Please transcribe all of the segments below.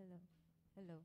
Hello. Hello.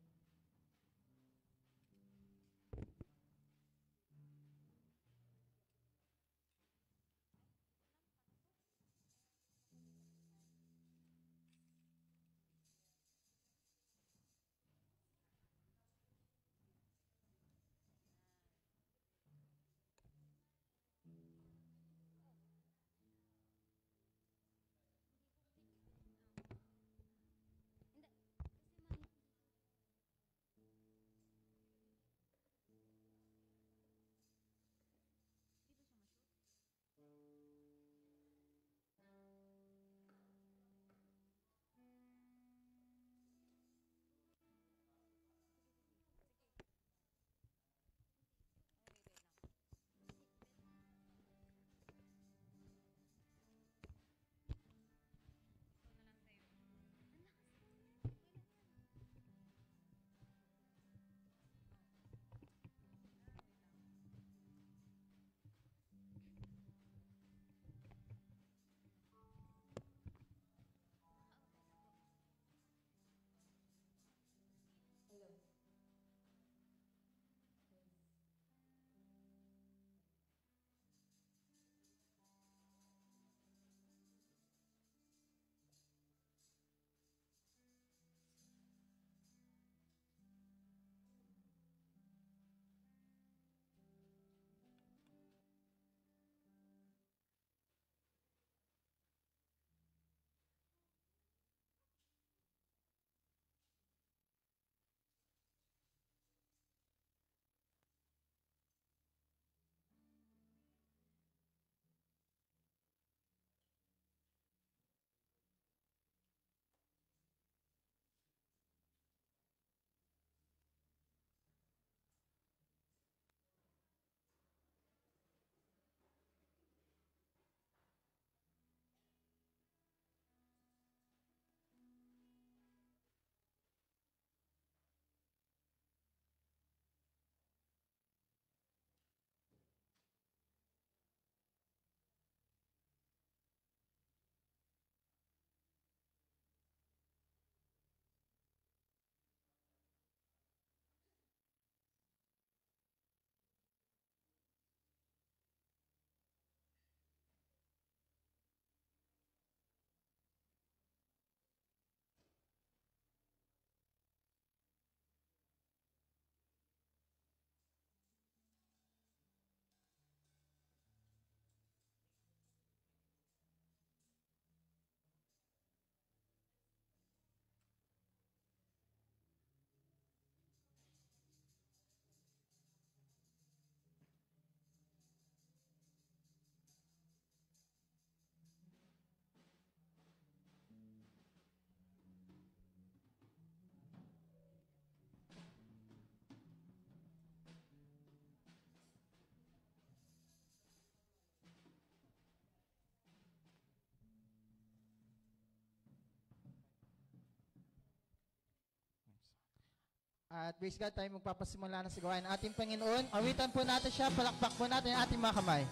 At praise God, tayo magpapasimula na sa gawain ng ating Panginoon. Awitan po natin siya, palakpak po natin ang ating mga kamay.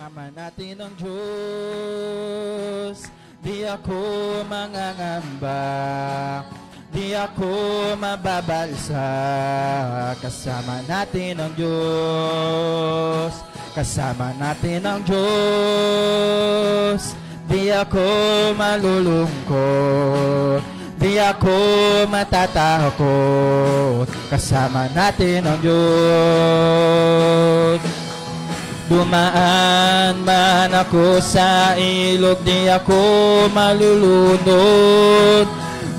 Ama natin ang Diyos, di ako mangangamba, di ako mababalsa. Kasama natin ang Diyos, kasama natin ang Diyos. Di ako malulungkot, di ako matatakot. Kasama natin ang Diyos. Dumaan man ako sa ilog, di ako malulunod.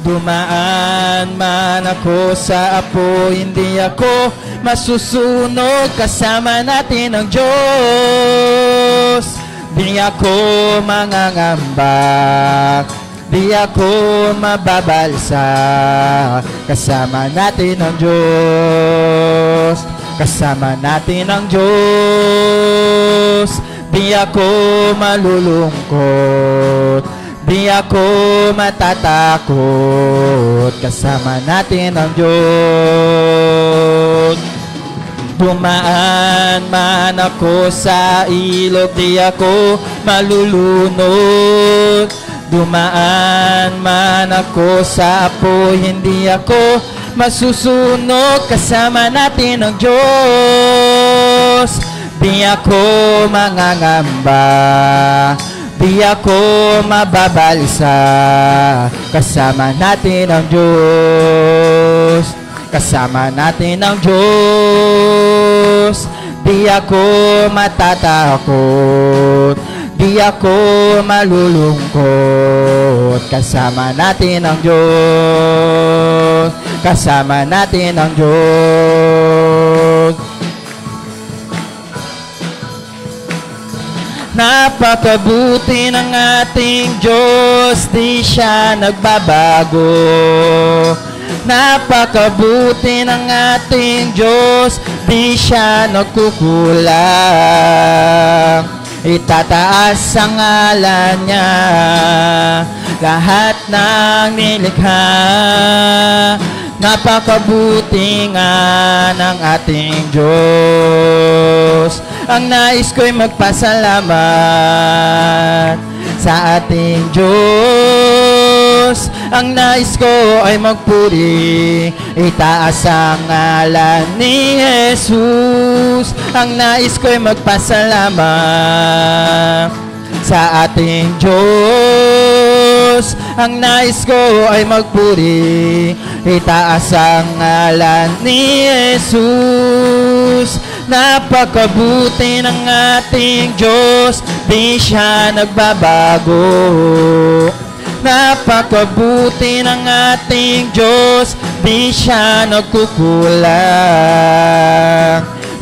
Dumaan man ako sa apo, hindi ako masusunog. Kasama natin ang Diyos. Di ako mangangamba, di ako mababalsa. Kasama natin ang Diyos. Kasama natin ang Diyos. Di ako malulungkot, di ako matatakot. Kasama natin ang Diyos. Dumaan man ako sa ilog, di ako malulunod. Dumaan man ako sa apoy, hindi ako masusunog. Kasama natin ang Diyos. Di ako mangangamba, di ako mababalisa. Kasama natin ang Diyos. Kasama natin ang Diyos. Di ako matatakot, di ako malulungkot. Kasama natin ang Diyos. Kasama natin ang Diyos. Napakabuti ng ating Diyos, di siya nagbabago. Napakabuti ng ating Diyos, di siya nagkukulang. Itataas ang ngalan niya, lahat ng nilikha. Napakabuti nga ng ating Diyos. Ang nais ko'y magpasalamat sa ating Diyos. Ang nais ko ay magpuri, itaas ang ngalan ni Jesus. Ang nais ko ay magpasalamat sa ating Diyos. Ang nais ko ay magpuri, itaas ang ngalan ni Jesus. Napakabuti ng ating Diyos, di siya nagbabago. Napakabuti ng ating Diyos, di siya nagkukulang.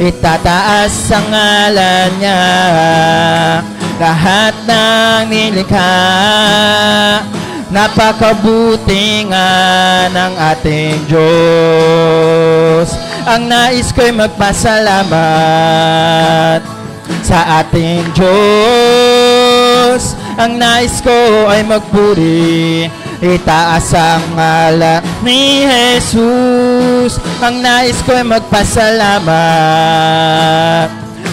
Itataas ang ngalan niya, lahat ng nilikha. Napakabuti nga ng ating Diyos. Ang nais ko'y magpasalamat sa ating Diyos. Ang nais ko ay magpuri, itaas ang ngalan ni Jesus. Ang nais ko ay magpasalamat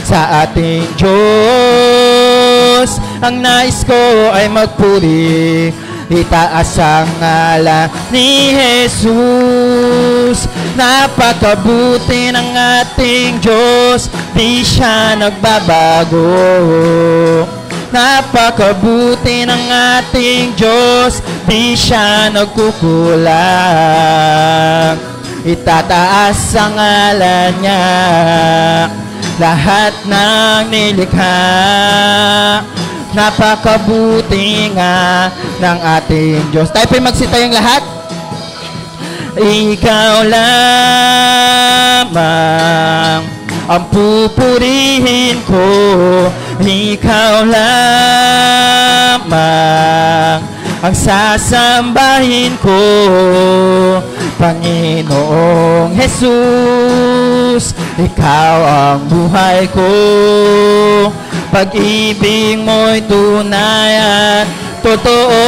sa ating Diyos. Ang nais ko ay magpuri, itaas ang ngalan ni Jesus. Napakabuti ng ating Diyos, di siya nagbabago. Napakabuti ng ating Diyos, di siya nagkukulang. Itataas ang ngalan niya, lahat ng nilikha. Napakabuti nga ng ating Diyos. Tayo po'y magsitayong lahat. Ikaw lamang ang pupurihin ko. Ikaw lamang ang sasambahin ko. Panginoong Jesus, ikaw ang buhay ko. Pag-ibig mo'y tunay at totoo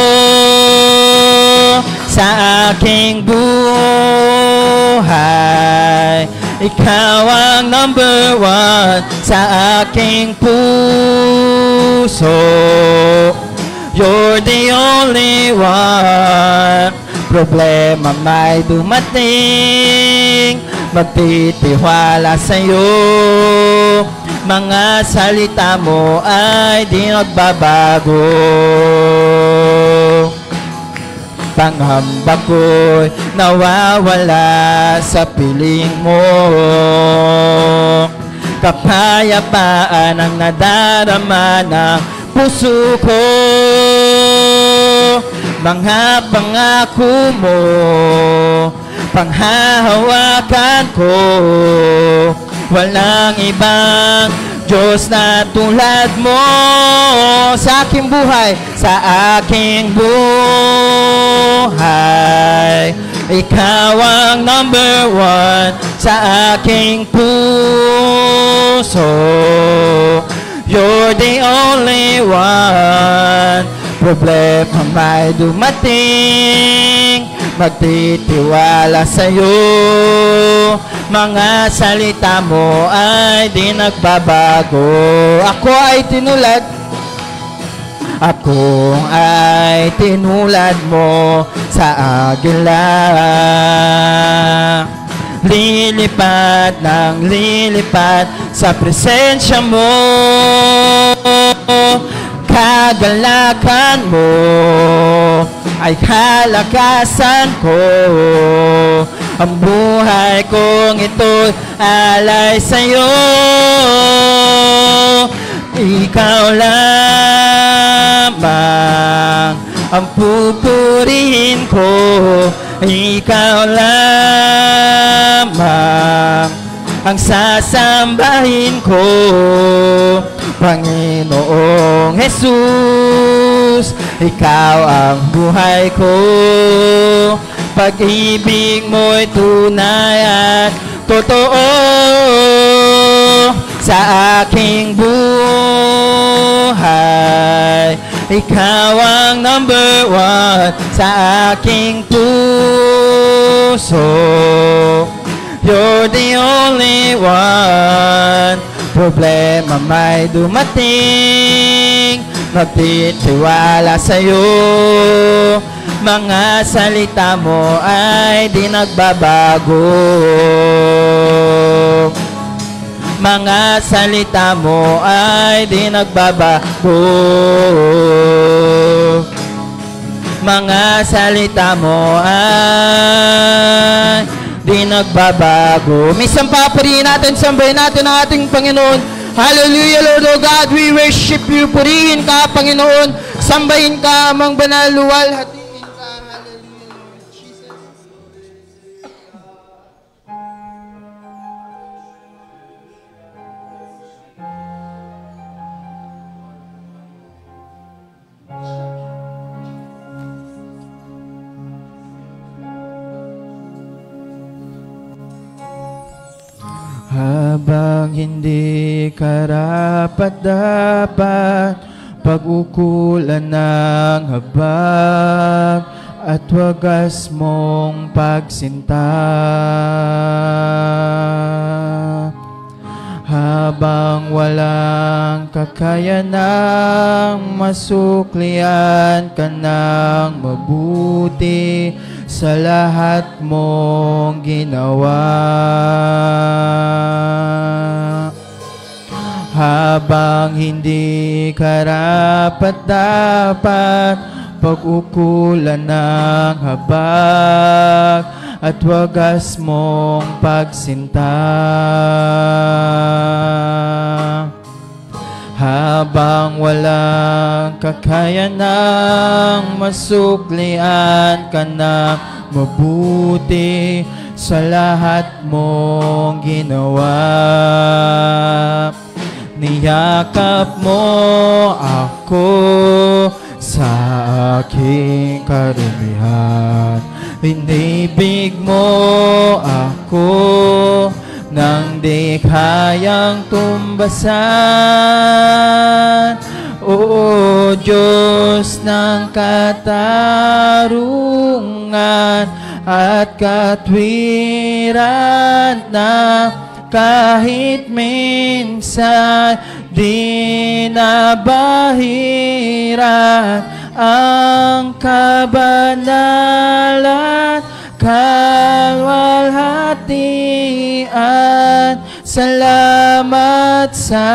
sa aking buhay. Ikaw ang number one sa aking puso. You're the only one. Problema may dumating, magtitiwala sa'yo. Mga salita mo ay di nagbabago. Panghamba ko'y nawawala sa piling mo. Kapayapaan ang nadarama ng puso ko. Mga pangako mo, panghahawakan ko. Walang ibang Diyos na tulad mo sa aking buhay, sa aking buhay. Ikaw ang number one sa aking puso. You're the only one. Problema may dumating, magtitiwala sa'yo. Mga salita mo ay di nagbabago. Ako ay tinulad mo sa agila. Lilipat ng lilipat sa presensya mo. Kagalakan mo ay kalakasan ko. Ang buhay kong ito'y alay sa'yo. Ikaw lamang ang pupurihin ko. Ikaw lamang ang sasambahin ko. Panginoong Jesus, ikaw ang buhay ko. Pag-ibig mo'y tunay at totoo sa aking buhay. Ikaw ang number one sa aking puso. You're the only one. Problema may dumating, magtitiwala sa'yo. Mga salita mo ay di nagbabago. Mga salita mo ay di nagbabago. Mga salita mo ay di nagbabago. Minsan papurihin natin, sambahin natin ang ating Panginoon. Hallelujah, Lord O God, we worship you. Purihin ka, Panginoon. Sambahin ka, amang banal, luwalhati. Habang hindi karapat-dapat, pag-ukulan ng habag at wagas mong pagsinta. Habang walang kakayanang masuklian ka ng mabuti sa lahat mong ginawa. Habang hindi karapat-dapat, pag-ukulan ng habag at wagas mong pagsinta. Habang walang kakayanang masuklian ka ng mabuti sa lahat mong ginawa. Niyakap mo ako sa aking karumihan. Inibig mo ako nang di kayang tumbasan. O Diyos ng katarungan at katwiran na kahit minsan di nabahiran ang kabanalan, kalwalhatian. Salamat sa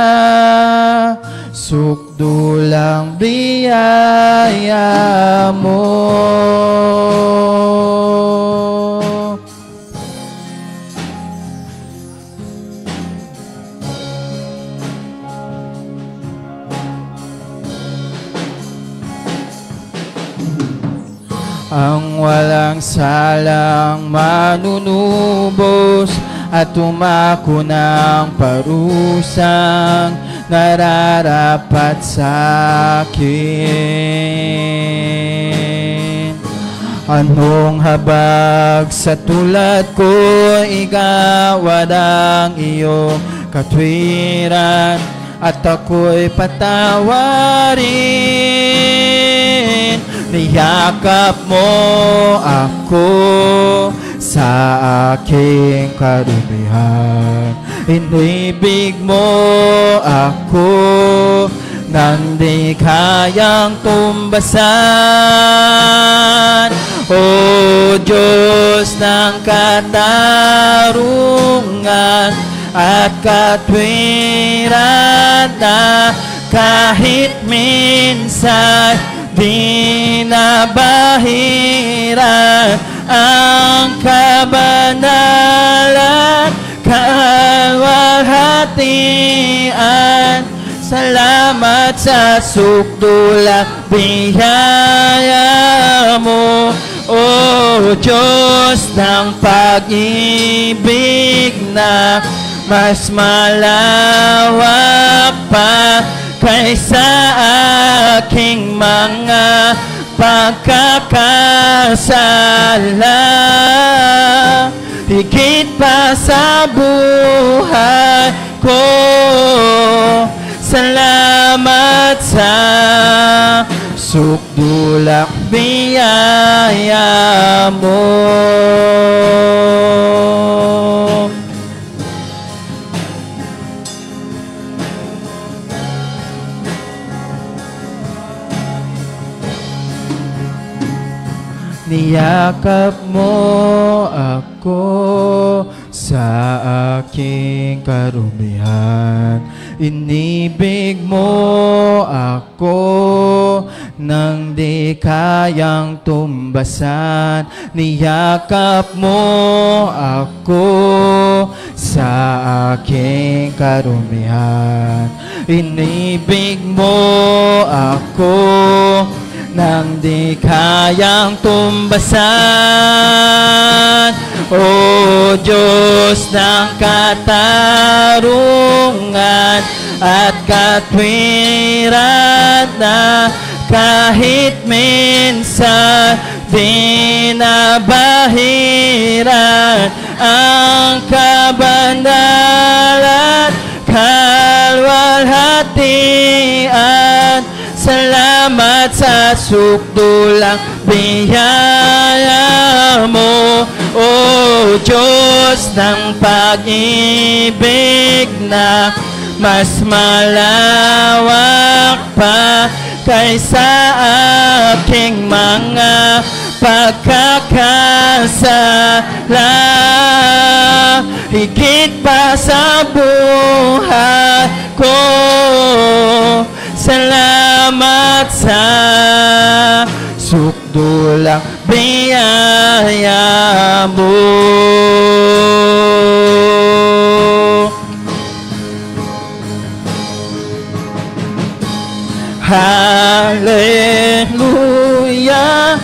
sukdulang biyaya mo. Ang walang salang manunubos at tumako ng parusang nararapat sa akin. Anong habag sa tulad ko, igawad ang iyong katwiran at ako'y patawarin. niyakap mo ako sa aking karumihan. Inibig mo ako nang di kayang tumbasan. O Diyos ng katarungan at katwiran na kahit minsan di nabahiran ang kabanalan, kalwalhatian. Salamat sa sukdulang biyaya mo, O Diyos ng pag-ibig na mas malawak pa kaysa aking mga pagkakasala. Higit pa sa buhay ko, salamat sa sukdulang biyaya mo. Niyakap mo ako sa aking karumihan. Inibig mo ako nang di kayang tumbasan. Niyakap mo ako sa aking karumihan. Inibig mo ako nang di kayang tumbasan. O Diyos ng katarungan at katwiran na kahit minsan di nabahiran ang kabanalan, kalwalhatian. Salamat sa sukdulang biyaya mo, O Diyos ng pag-ibig na mas malawak pa kaysa aking mga pagkakasala. Higit pa sa buhay ko, salamat sa sukdulang biyaya mo. Hallelujah,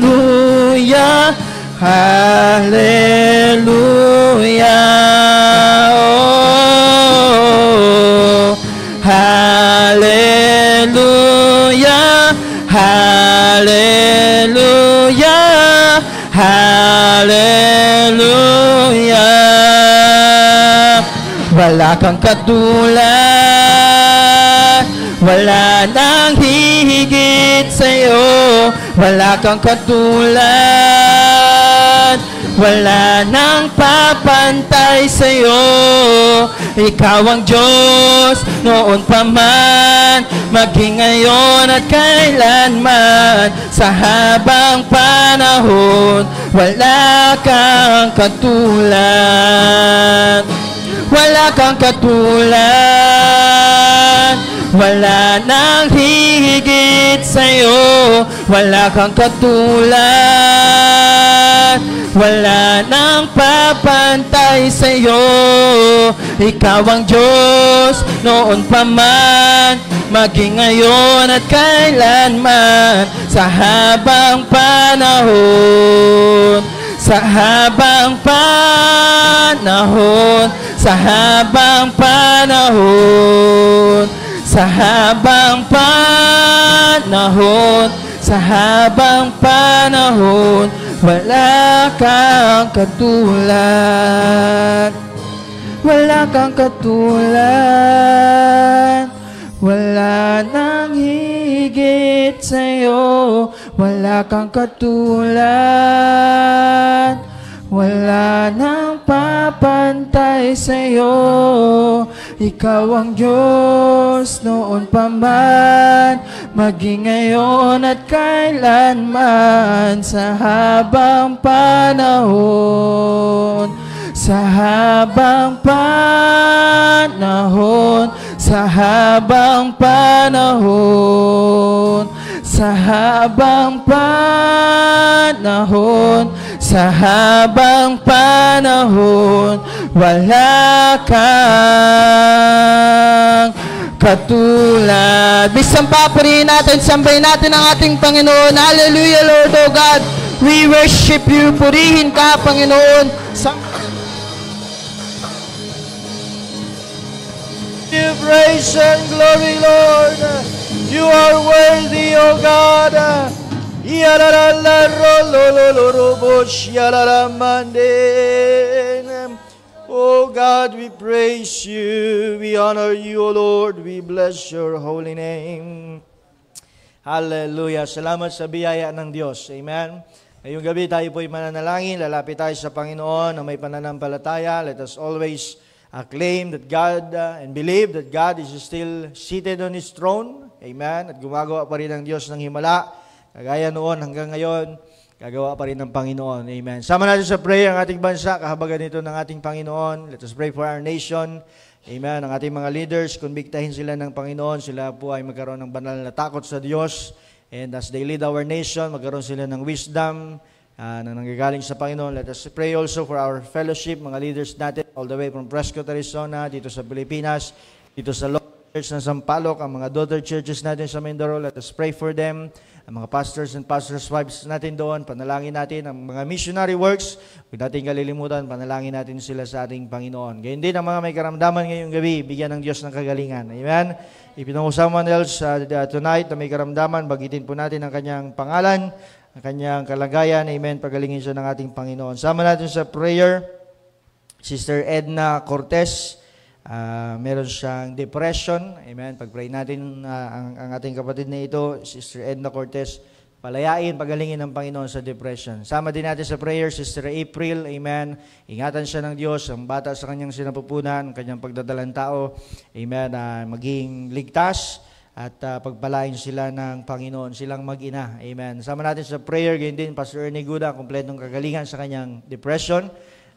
Hallelujah, Hallelujah, oh, Hallelujah, Hallelujah, Hallelujah. Wala kang katulad, wala nang hihigit sa'yo. Wala kang katulad, wala nang papantay sa'yo. Ikaw ang Diyos noon pa man, maging ngayon at kailanman. Sa habang panahon, wala kang katulad. Wala kang katulad, wala nang hihigit sa'yo. Wala kang katulad, wala nang papantay sa'yo. Ikaw ang Diyos noon pa man, maging ngayon at kailanman. Sa habang panahon, sa habang panahon, sa habang panahon, sa habang panahon, sa habang panahon, wala kang katulad. Wala kang katulad, wala nang higit higit sa'yo, wala kang katulad. Wala nang papantay sa'yo. Ikaw ang Diyos noon pa man, maging ngayon at kailanman, sa habang panahon. Sa habang panahon, sa habang panahon, sa habang panahon, sa habang panahon, wala kang katulad. Bisang papuri natin, sambahin natin ang ating Panginoon. Hallelujah, Lord, O God. We worship you. Purihin ka, Panginoon. Give praise and glory, Lord. You are worthy, O God. Oh God, we praise you. We honor you, O Lord. We bless your holy name. Hallelujah. Salamat sa biyaya ng Diyos. Amen. Ngayong gabi tayo po'y mananalangin. Lalapit tayo sa Panginoon na may pananampalataya. Let us always claim that God and believe that God is still seated on His throne. Amen. At gumagawa pa rin ang Diyos ng himala. Kagaya noon hanggang ngayon, gagawa pa rin ng Panginoon. Amen. Sama natin sa prayer ang ating bansa, kahabagan nito ng ating Panginoon. Let us pray for our nation. Amen. Ang ating mga leaders, konbiktahin sila ng Panginoon. Sila po ay magkaroon ng banal na takot sa Diyos. And as they lead our nation, magkaroon sila ng wisdom na nanggagaling sa Panginoon. Let us pray also for our fellowship, mga leaders natin, all the way from Prescott, Arizona, dito sa Pilipinas, dito sa local church ng Sampaloc, ang mga daughter churches natin sa Mindoro. Let us pray for them. Ang mga pastors and pastors' wives natin doon, panalangin natin. Ang mga missionary works, huwag natin kalilimutan, panalangin natin sila sa ating Panginoon. Gayun din ang mga may karamdaman ngayong gabi, bigyan ng Diyos ng kagalingan. Amen? If you know someone else tonight na may karamdaman, bagitin po natin ang kanyang pangalan, ang kanyang kalagayan. Amen. Pagalingin siya ng ating Panginoon. Sama natin sa prayer, Sister Edna Cortez. Meron siyang depression. Amen. Pag-pray natin ang ating kapatid na ito, Sister Edna Cortez, palayain, pagalingin ng Panginoon sa depression. Sama din natin sa prayer, Sister April. Amen. Ingatan siya ng Diyos, ang bata sa kanyang sinapupunan, ang kanyang pagdadalang tao. Amen. Maging ligtas at pagpalain sila ng Panginoon, silang mag-ina. Amen. Sama natin sa prayer, ganyan din, Pastor Ernie Guda, kompletong kagalingan sa kanyang depression.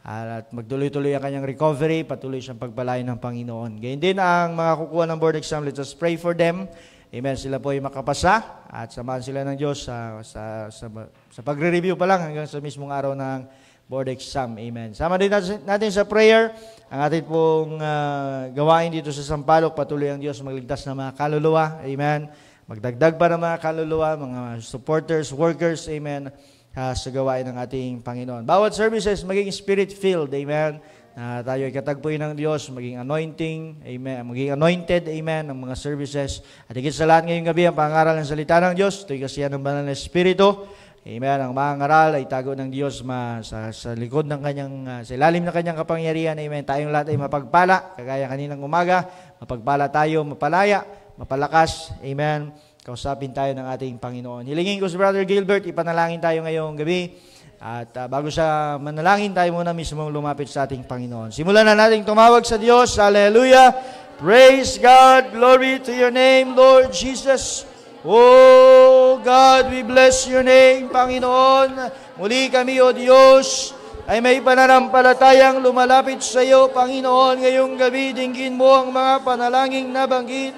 At magtuloy-tuloy ang kanyang recovery, patuloy siyang pagpalain ng Panginoon. Ganyan din ang mga kukuha ng board exam, let us pray for them. Amen. Sila po ay makapasa at samahan sila ng Diyos sa pagre-review pa lang hanggang sa mismong araw ng board exam. Amen. Sama din natin sa prayer ang ating pong gawain dito sa Sampaloc. Patuloy ang Diyos magligtas ng mga kaluluwa. Amen. Magdagdag pa ng mga kaluluwa, mga supporters, workers. Amen. Sa gawain ng ating Panginoon. Bawat services maging spirit-filled. Amen. Tayo ay katagpuin ng Diyos, maging anointing, amen, maging anointed, amen, ng mga services. At higit sa lahat ngayong gabi, ang pangaral ng salita ng Diyos, ito'y kasiyan ng banal na Espiritu. Amen. Ang mga ngaral ay tago ng Diyos sa likod ng kanyang, sa ilalim ng kanyang kapangyarihan. Amen. Tayong lahat ay mapagpala, kagaya kaninang umaga, mapagpala tayo, mapalaya, mapalakas. Amen. Kausapin tayo ng ating Panginoon. Hilingin ko si Brother Gilbert, ipanalangin tayo ngayong gabi. At bago sa manalangin, tayo muna mismo lumapit sa ating Panginoon. Simulan na natin tumawag sa Diyos. Hallelujah! Praise God! Glory to your name, Lord Jesus! Oh God, we bless your name, Panginoon. Muli kami, O Diyos, ay may pananampalatayang lumalapit sa iyo, Panginoon. Ngayong gabi, dinggin mo ang mga panalangin na banggit.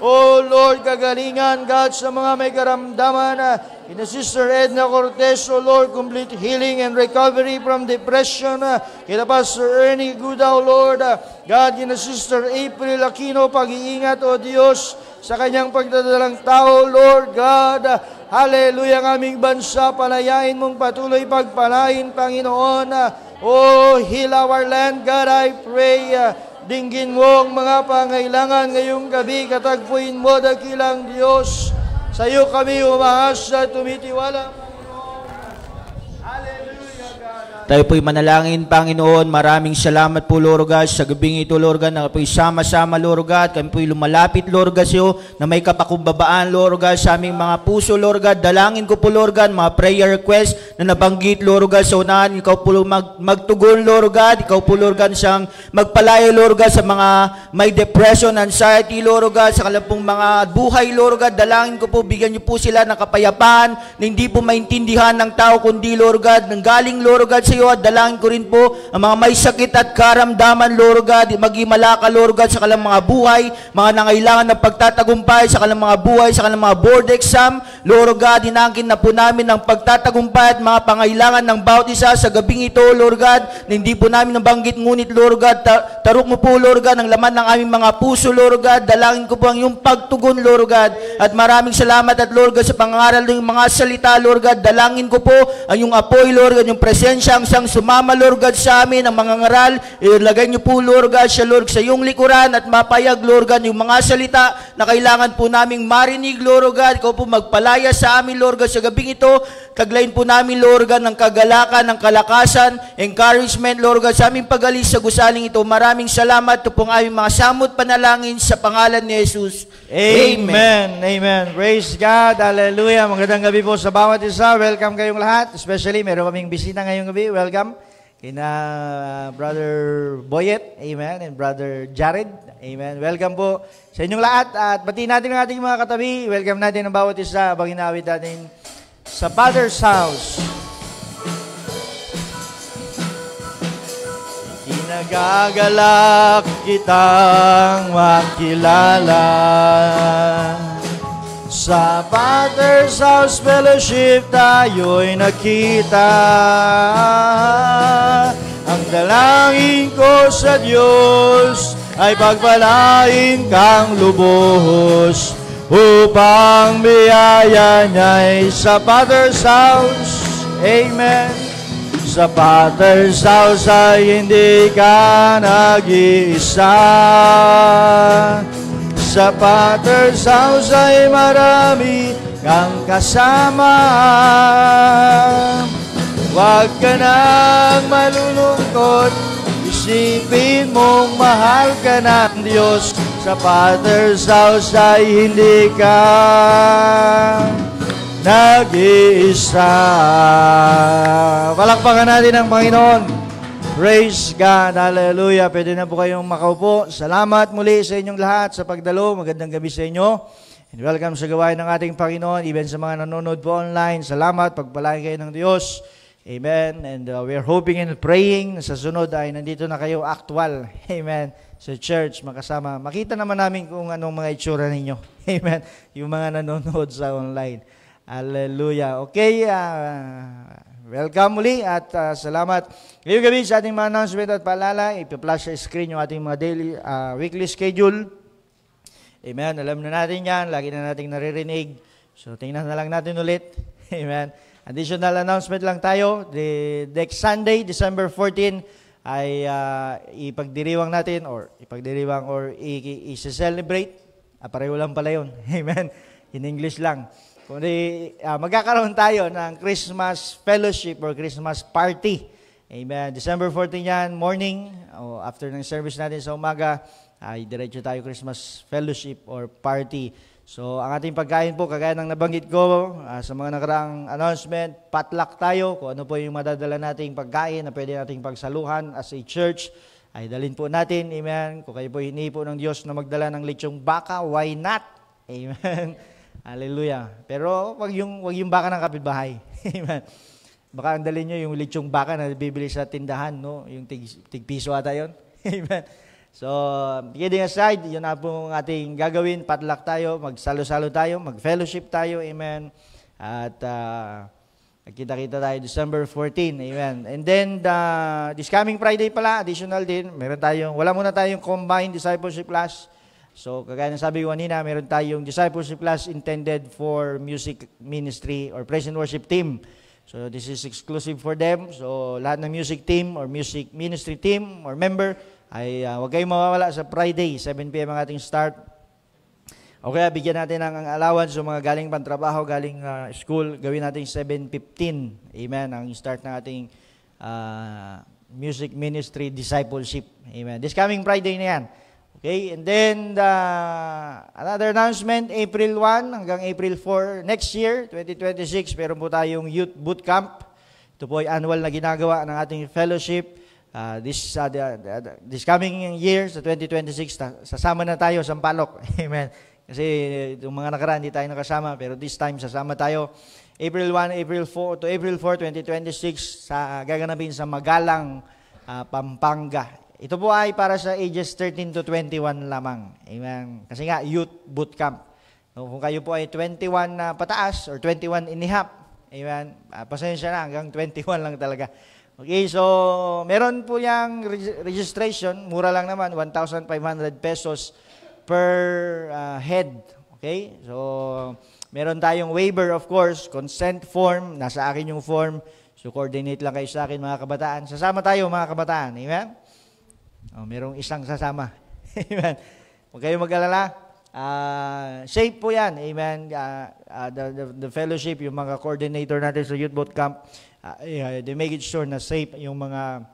Oh Lord, kagalingan, God, sa mga may karamdaman kina Sister Edna Cortez, oh Lord, complete healing and recovery from depression. Kina Pastor Ernie Guda, oh Lord, God, kina Sister April Aquino, pag-iingat, oh Diyos, sa kanyang pagdadalang tao, Lord God. Hallelujah, ang aming bansa, palayain mong patuloy pagpalain, Panginoon. Oh, heal our land, God, I pray. Dinggin mo ang mga pangailangan ngayong gabi, katagpuin mo, dakilang Diyos. Sa iyo kami umaasa, tumitiwala, Panginoon. Hallelujah, God. Tayo po'y manalangin, Panginoon. Maraming salamat po, Lord God, sa gabing ito, Lord God, na po'y sama-sama, Lord God. Kami po'y lumalapit, Lord God, sa iyo, na may kapakumbabaan, Lord God, sa aming mga puso, Lord God. Dalangin ko po, Lord God, mga prayer request na nabanggit, Lord God, sa unahan. Ikaw po magtugon, Lord God. Ikaw po, Lord God, siyang magpalaya, Lord God, sa mga may depression, anxiety, Lord God, sa kanilang mga buhay, Lord God. Dalangin ko po, bigyan niyo po sila ng kapayapaan na hindi po maintindihan ng tao, kundi, Lord God, nang galing, Lord God, sa iyo. At dalangin ko rin po ang mga may sakit at karamdaman, Lord God, magimala ka, Lord God, sa kanilang mga buhay, mga nangailangan ng pagtatagumpay sa kanilang mga buhay, sa kanilang mga board exam, Lord God, hinangkin na po namin ang pagtatagumpay at mga pangailangan ng bawat isa sa gabing ito, Lord God, na hindi po namin nabanggit, ngunit, Lord God, tarok mo po, Lord God, ang laman ng aming mga puso, Lord God. Dalangin ko po ang iyong pagtugon, Lord God, at maraming salamat at, Lord God, sa pangaral ng mga salita, Lord God. Dalangin ko po ang iyong apoy, Lord God, yung presensya ang siyang sumama, Lord God, sa amin, ang mga ngaral, ilagay niyo po, Lord God, siya, Lord, sa iyong likuran at mapayag, Lord God, yung mga salita na kailangan po naming marinig, Lord God. Ikaw po magpalaya sa amin, Lord God, sa gabing ito. Taglayin po namin, Lord God, ng kagalakan, ng kalakasan, encouragement, Lord God, sa aming pag-alis sa gusaling ito. Maraming salamat. Ito pong aming mga samot panalangin sa pangalan ni Jesus. Amen. Amen. Praise God. Hallelujah. Magandang gabi po sa bawat isa. Welcome kayong lahat. Especially, meron kaming bisita ngayong gabi. Welcome. Kina Brother Boyet. Amen. And Brother Jared. Amen. Welcome po sa inyong lahat. At batiin natin ang ating mga katabi. Welcome natin ang bawat isa. Habang inawit natin sa Father's House. Nagagalak kitang makilala sa Father's House Fellowship tayo'y nakita. Ang dalangin ko sa Diyos ay pagpalain kang lubos upang biyaya niya'y sa Father's House. Amen. Sa Father's House ay hindi ka nag-iisa. Sa Father's House ay marami kang kasama. Huwag ka nang malulungkot, isipin mong mahal ka ng Diyos. Sa Father's House ay hindi ka nag-iisa. Palakpakan natin ang Panginoon. Praise God. Hallelujah. Pwede na po kayong makaupo. Salamat muli sa inyong lahat sa pagdalo. Magandang gabi sa inyo. And welcome sa gawain ng ating Panginoon. Even sa mga nanonood po online. Salamat. Pagpalain kayo ng Diyos. Amen. And we're hoping and praying sa sunod ay nandito na kayo actual. Amen. Sa church, makasama. Makita naman namin kung anong mga itsura ninyo. Amen. Yung mga nanonood sa online. Hallelujah. Okay, welcome muli at salamat. Ngayong gabi sa ating mga announcement at paalala, ipi-flash sa screen yung ating mga daily, weekly schedule. Amen. Alam na natin yan. Lagi na nating naririnig. So, tingnan na lang natin ulit. Amen. Additional announcement lang tayo. The next Sunday, December 14, ay ipagdiriwang natin or i-celebrate. Pareho lang pala yun. Amen. In English lang. Kundi magkakaroon tayo ng Christmas fellowship or Christmas party. Amen. December 14 yan, morning, o after ng service natin sa umaga, ay diretso tayo Christmas fellowship or party. So, ang ating pagkain po, kagaya ng nabanggit ko sa mga nakaraang announcement, potluck tayo, kung ano po yung madadala nating pagkain na pwede nating pagsaluhan as a church, ay dalhin po natin. Amen. Kung kayo po hinihi po ng Diyos na magdala ng lechong baka, why not? Amen. Hallelujah. Pero wag yung baka ng kapitbahay. Amen. Baka ang dalhin nyo yung lechong baka na bibili sa tindahan, no? Yung tig-piso ata yun. Amen. So, kidding aside, yun na po ang ating gagawin. Potluck tayo, magsalo-salo tayo, mag-fellowship tayo. Amen. At kita-kita tayo December 14. Amen. And then, this coming Friday pala, additional din, wala muna tayong combined discipleship class. So, kagaya ng sabi ko kanina, meron tayong discipleship class intended for music ministry or praise and worship team. So, this is exclusive for them. So, lahat ng music team or music ministry team or member ay huwag kayong mawawala sa Friday, 7 p.m. ang ating start. O kaya, bigyan natin ng allowance yung mga galing pantrabaho, galing school, gawin natin 7:15. Amen, ang start ng ating music ministry discipleship. Amen. This coming Friday na yan. Okay, and then another announcement, April 1 hanggang April 4 next year, 2026, meron po tayong youth boot camp. Ito po ay annual na ginagawa ng ating fellowship. This coming year, sa 2026, sasama na tayo sa Sampaloc. Amen. Kasi yung mga nakaraan, hindi tayo nakasama, pero this time sasama tayo. April 1, April 4 to April 4, 2026, gaganapin sa Magalang, Pampanga. Ito po ay para sa ages 13 to 21 lamang. Amen. Kasi nga, youth boot camp. No, kung kayo po ay 21 na pataas or 21 and a half, amen, pasensya na, hanggang 21 lang talaga. Okay, so meron po yung registration, mura lang naman, 1,500 pesos per head. Okay, so meron tayong waiver, of course, consent form, nasa akin yung form, so coordinate lang kayo sa akin mga kabataan. Sasama tayo mga kabataan, amen? Merong isang sasama. Amen. Huwag kayong mag-alala. Safe po yan. Amen. The fellowship, yung mga coordinator natin sa Youth Boot Camp, they make it sure na safe yung mga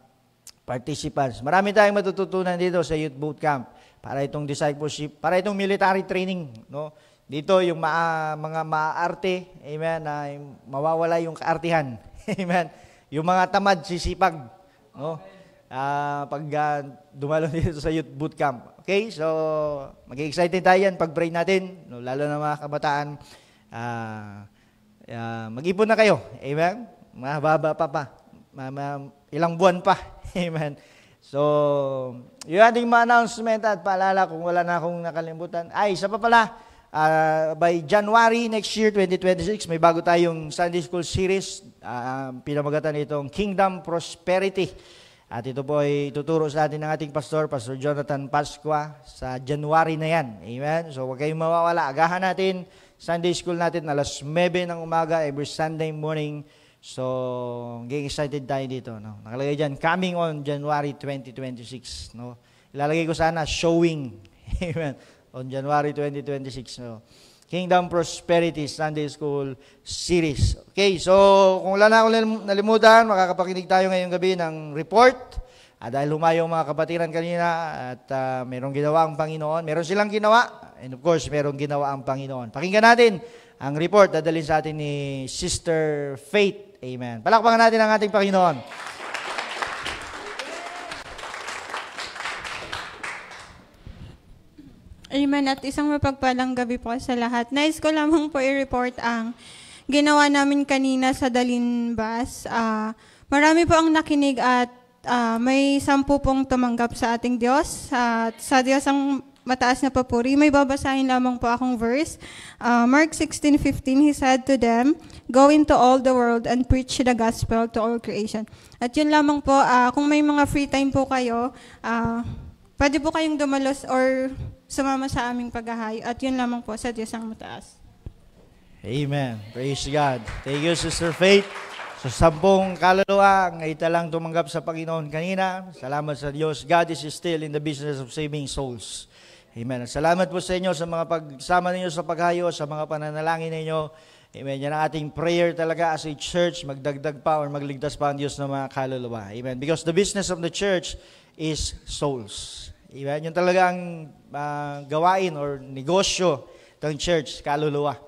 participants. Marami tayong matututunan dito sa Youth Boot Camp para itong discipleship, para itong military training. No? Dito yung mga maarte, amen, na mawawala yung kaartihan. Amen. Yung mga tamad, sisipag. No? Pag dumalo dito sa Youth Boot Camp. Okay? So, mag-excited tayo yan pag-pray natin. No, lalo na mga kabataan. Mag-ipon na kayo. Amen? Mahaba pa. Ilang buwan pa. Amen? So, yung ating mga announcement at paalala kung wala na akong nakalimutan. Isa pa pala, by January next year, 2026, may bago tayong Sunday School series. Pinamagatan itong Kingdom Prosperity. At ito po ay tuturo sa atin ng ating pastor, Pastor Jonathan Pascua, sa January na yan. Amen? So huwag kayong mawawala. Agahan natin, Sunday School natin, alas 9 ng umaga, every Sunday morning. So, excited tayo dito. No? Nakalagay dyan, coming on January 2026. No? Ilalagay ko sana, showing. Amen? On January 2026. No? Kingdom Prosperity Sunday School Series. Okay, so kung wala na akong nalimutan, makakapakinig tayo ngayong gabi ng report. Dahil humayo mga kapatiran kanina at merong ginawa ang Panginoon. Meron silang ginawa and of course, merong ginawa ang Panginoon. Pakinggan natin ang report na dalhin sa atin ni Sister Faith. Amen. Palakpakan natin ang ating Panginoon. Amen. At isang mapagpalang gabi po sa lahat. Nais ko lamang po i-report ang ginawa namin kanina sa Dalinbas. Marami po ang nakinig at may 10 pong tumanggap sa ating Diyos. At sa Diyos ang mataas na papuri. May babasahin lamang po akong verse. Mark 16:15, He said to them, "Go into all the world and preach the gospel to all creation." At yun lamang po, kung may mga free time po kayo, pwede po kayong dumalos or sumama sa aming paghahayo. At yun lamang po, sa Diyos ang mataas. Amen. Praise God. Thank you, Sister Faith. So, 10 kaluluwa ang lang tumanggap sa Panginoon kanina. Salamat sa Diyos. God is still in the business of saving souls. Amen. Salamat po sa inyo sa mga pagsama ninyo sa paghayo, sa mga pananalangin ninyo. Amen. Yan ang ating prayer talaga as a church. Magdagdag pa or magligtas pa ang Diyos ng mga kaluluwa. Amen. Because the business of the church is souls. Amen. Yun talaga ang gawain or negosyo ng church, kaluluwa.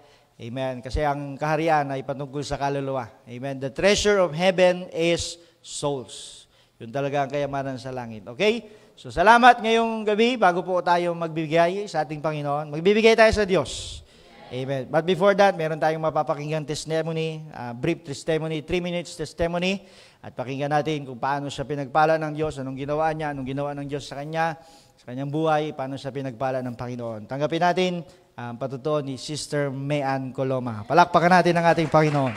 Amen. Kasi ang kaharian ay patungkol sa kaluluwa. Amen. The treasure of heaven is souls. Yun talaga ang kayamanan sa langit. Okay? So salamat ngayong gabi bago po tayo magbibigay sa ating Panginoon. Magbibigay tayo sa Diyos. Amen. But before that, meron tayong mapapakinggan testimony, brief testimony, 3 minutes testimony. At pakinggan natin kung paano siya pinagpala ng Diyos, anong ginawa niya, anong ginawa ng Diyos sa kanyang buhay, paano siya pinagpala ng Panginoon. Tanggapin natin ang patutuo ni Sister Mayan Coloma. Palakpakan natin ang ating Panginoon.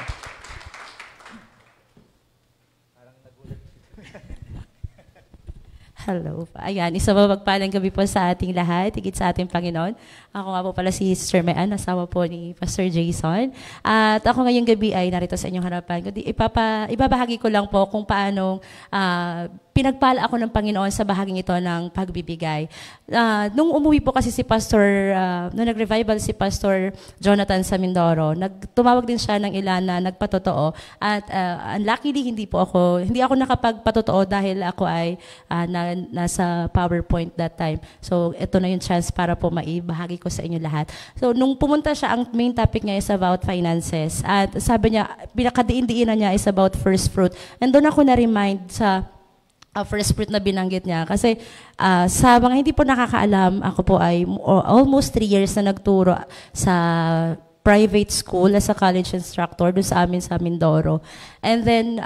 Hello. Ayan, isang mapagpalang gabi po sa ating lahat, higit sa ating Panginoon. Ako nga po pala si Sister Mayan, asawa po ni Pastor Jason. At ako ngayong gabi ay narito sa inyong harapan. Ibabahagi ko lang po kung paano pinagpala ako ng Panginoon sa bahaging ito ng pagbibigay. Nung umuwi po kasi si Pastor, nung nag-revival si Pastor Jonathan sa Mindoro, tumawag din siya ng ilan na nagpatotoo. At unluckily, hindi ako nakapagpatotoo dahil ako ay nasa PowerPoint that time. So, ito na yung chance para po maibahagi ko sa inyo lahat. So, nung pumunta siya, ang main topic niya is about finances. At sabi niya, pinakadiin-diinan niya is about first fruit. And doon ako na-remind sa first fruit na binanggit niya. Kasi sa mga hindi po nakakaalam, ako po ay almost 3 years na nagturo sa private school as a college instructor doon sa amin sa Mindoro. And then,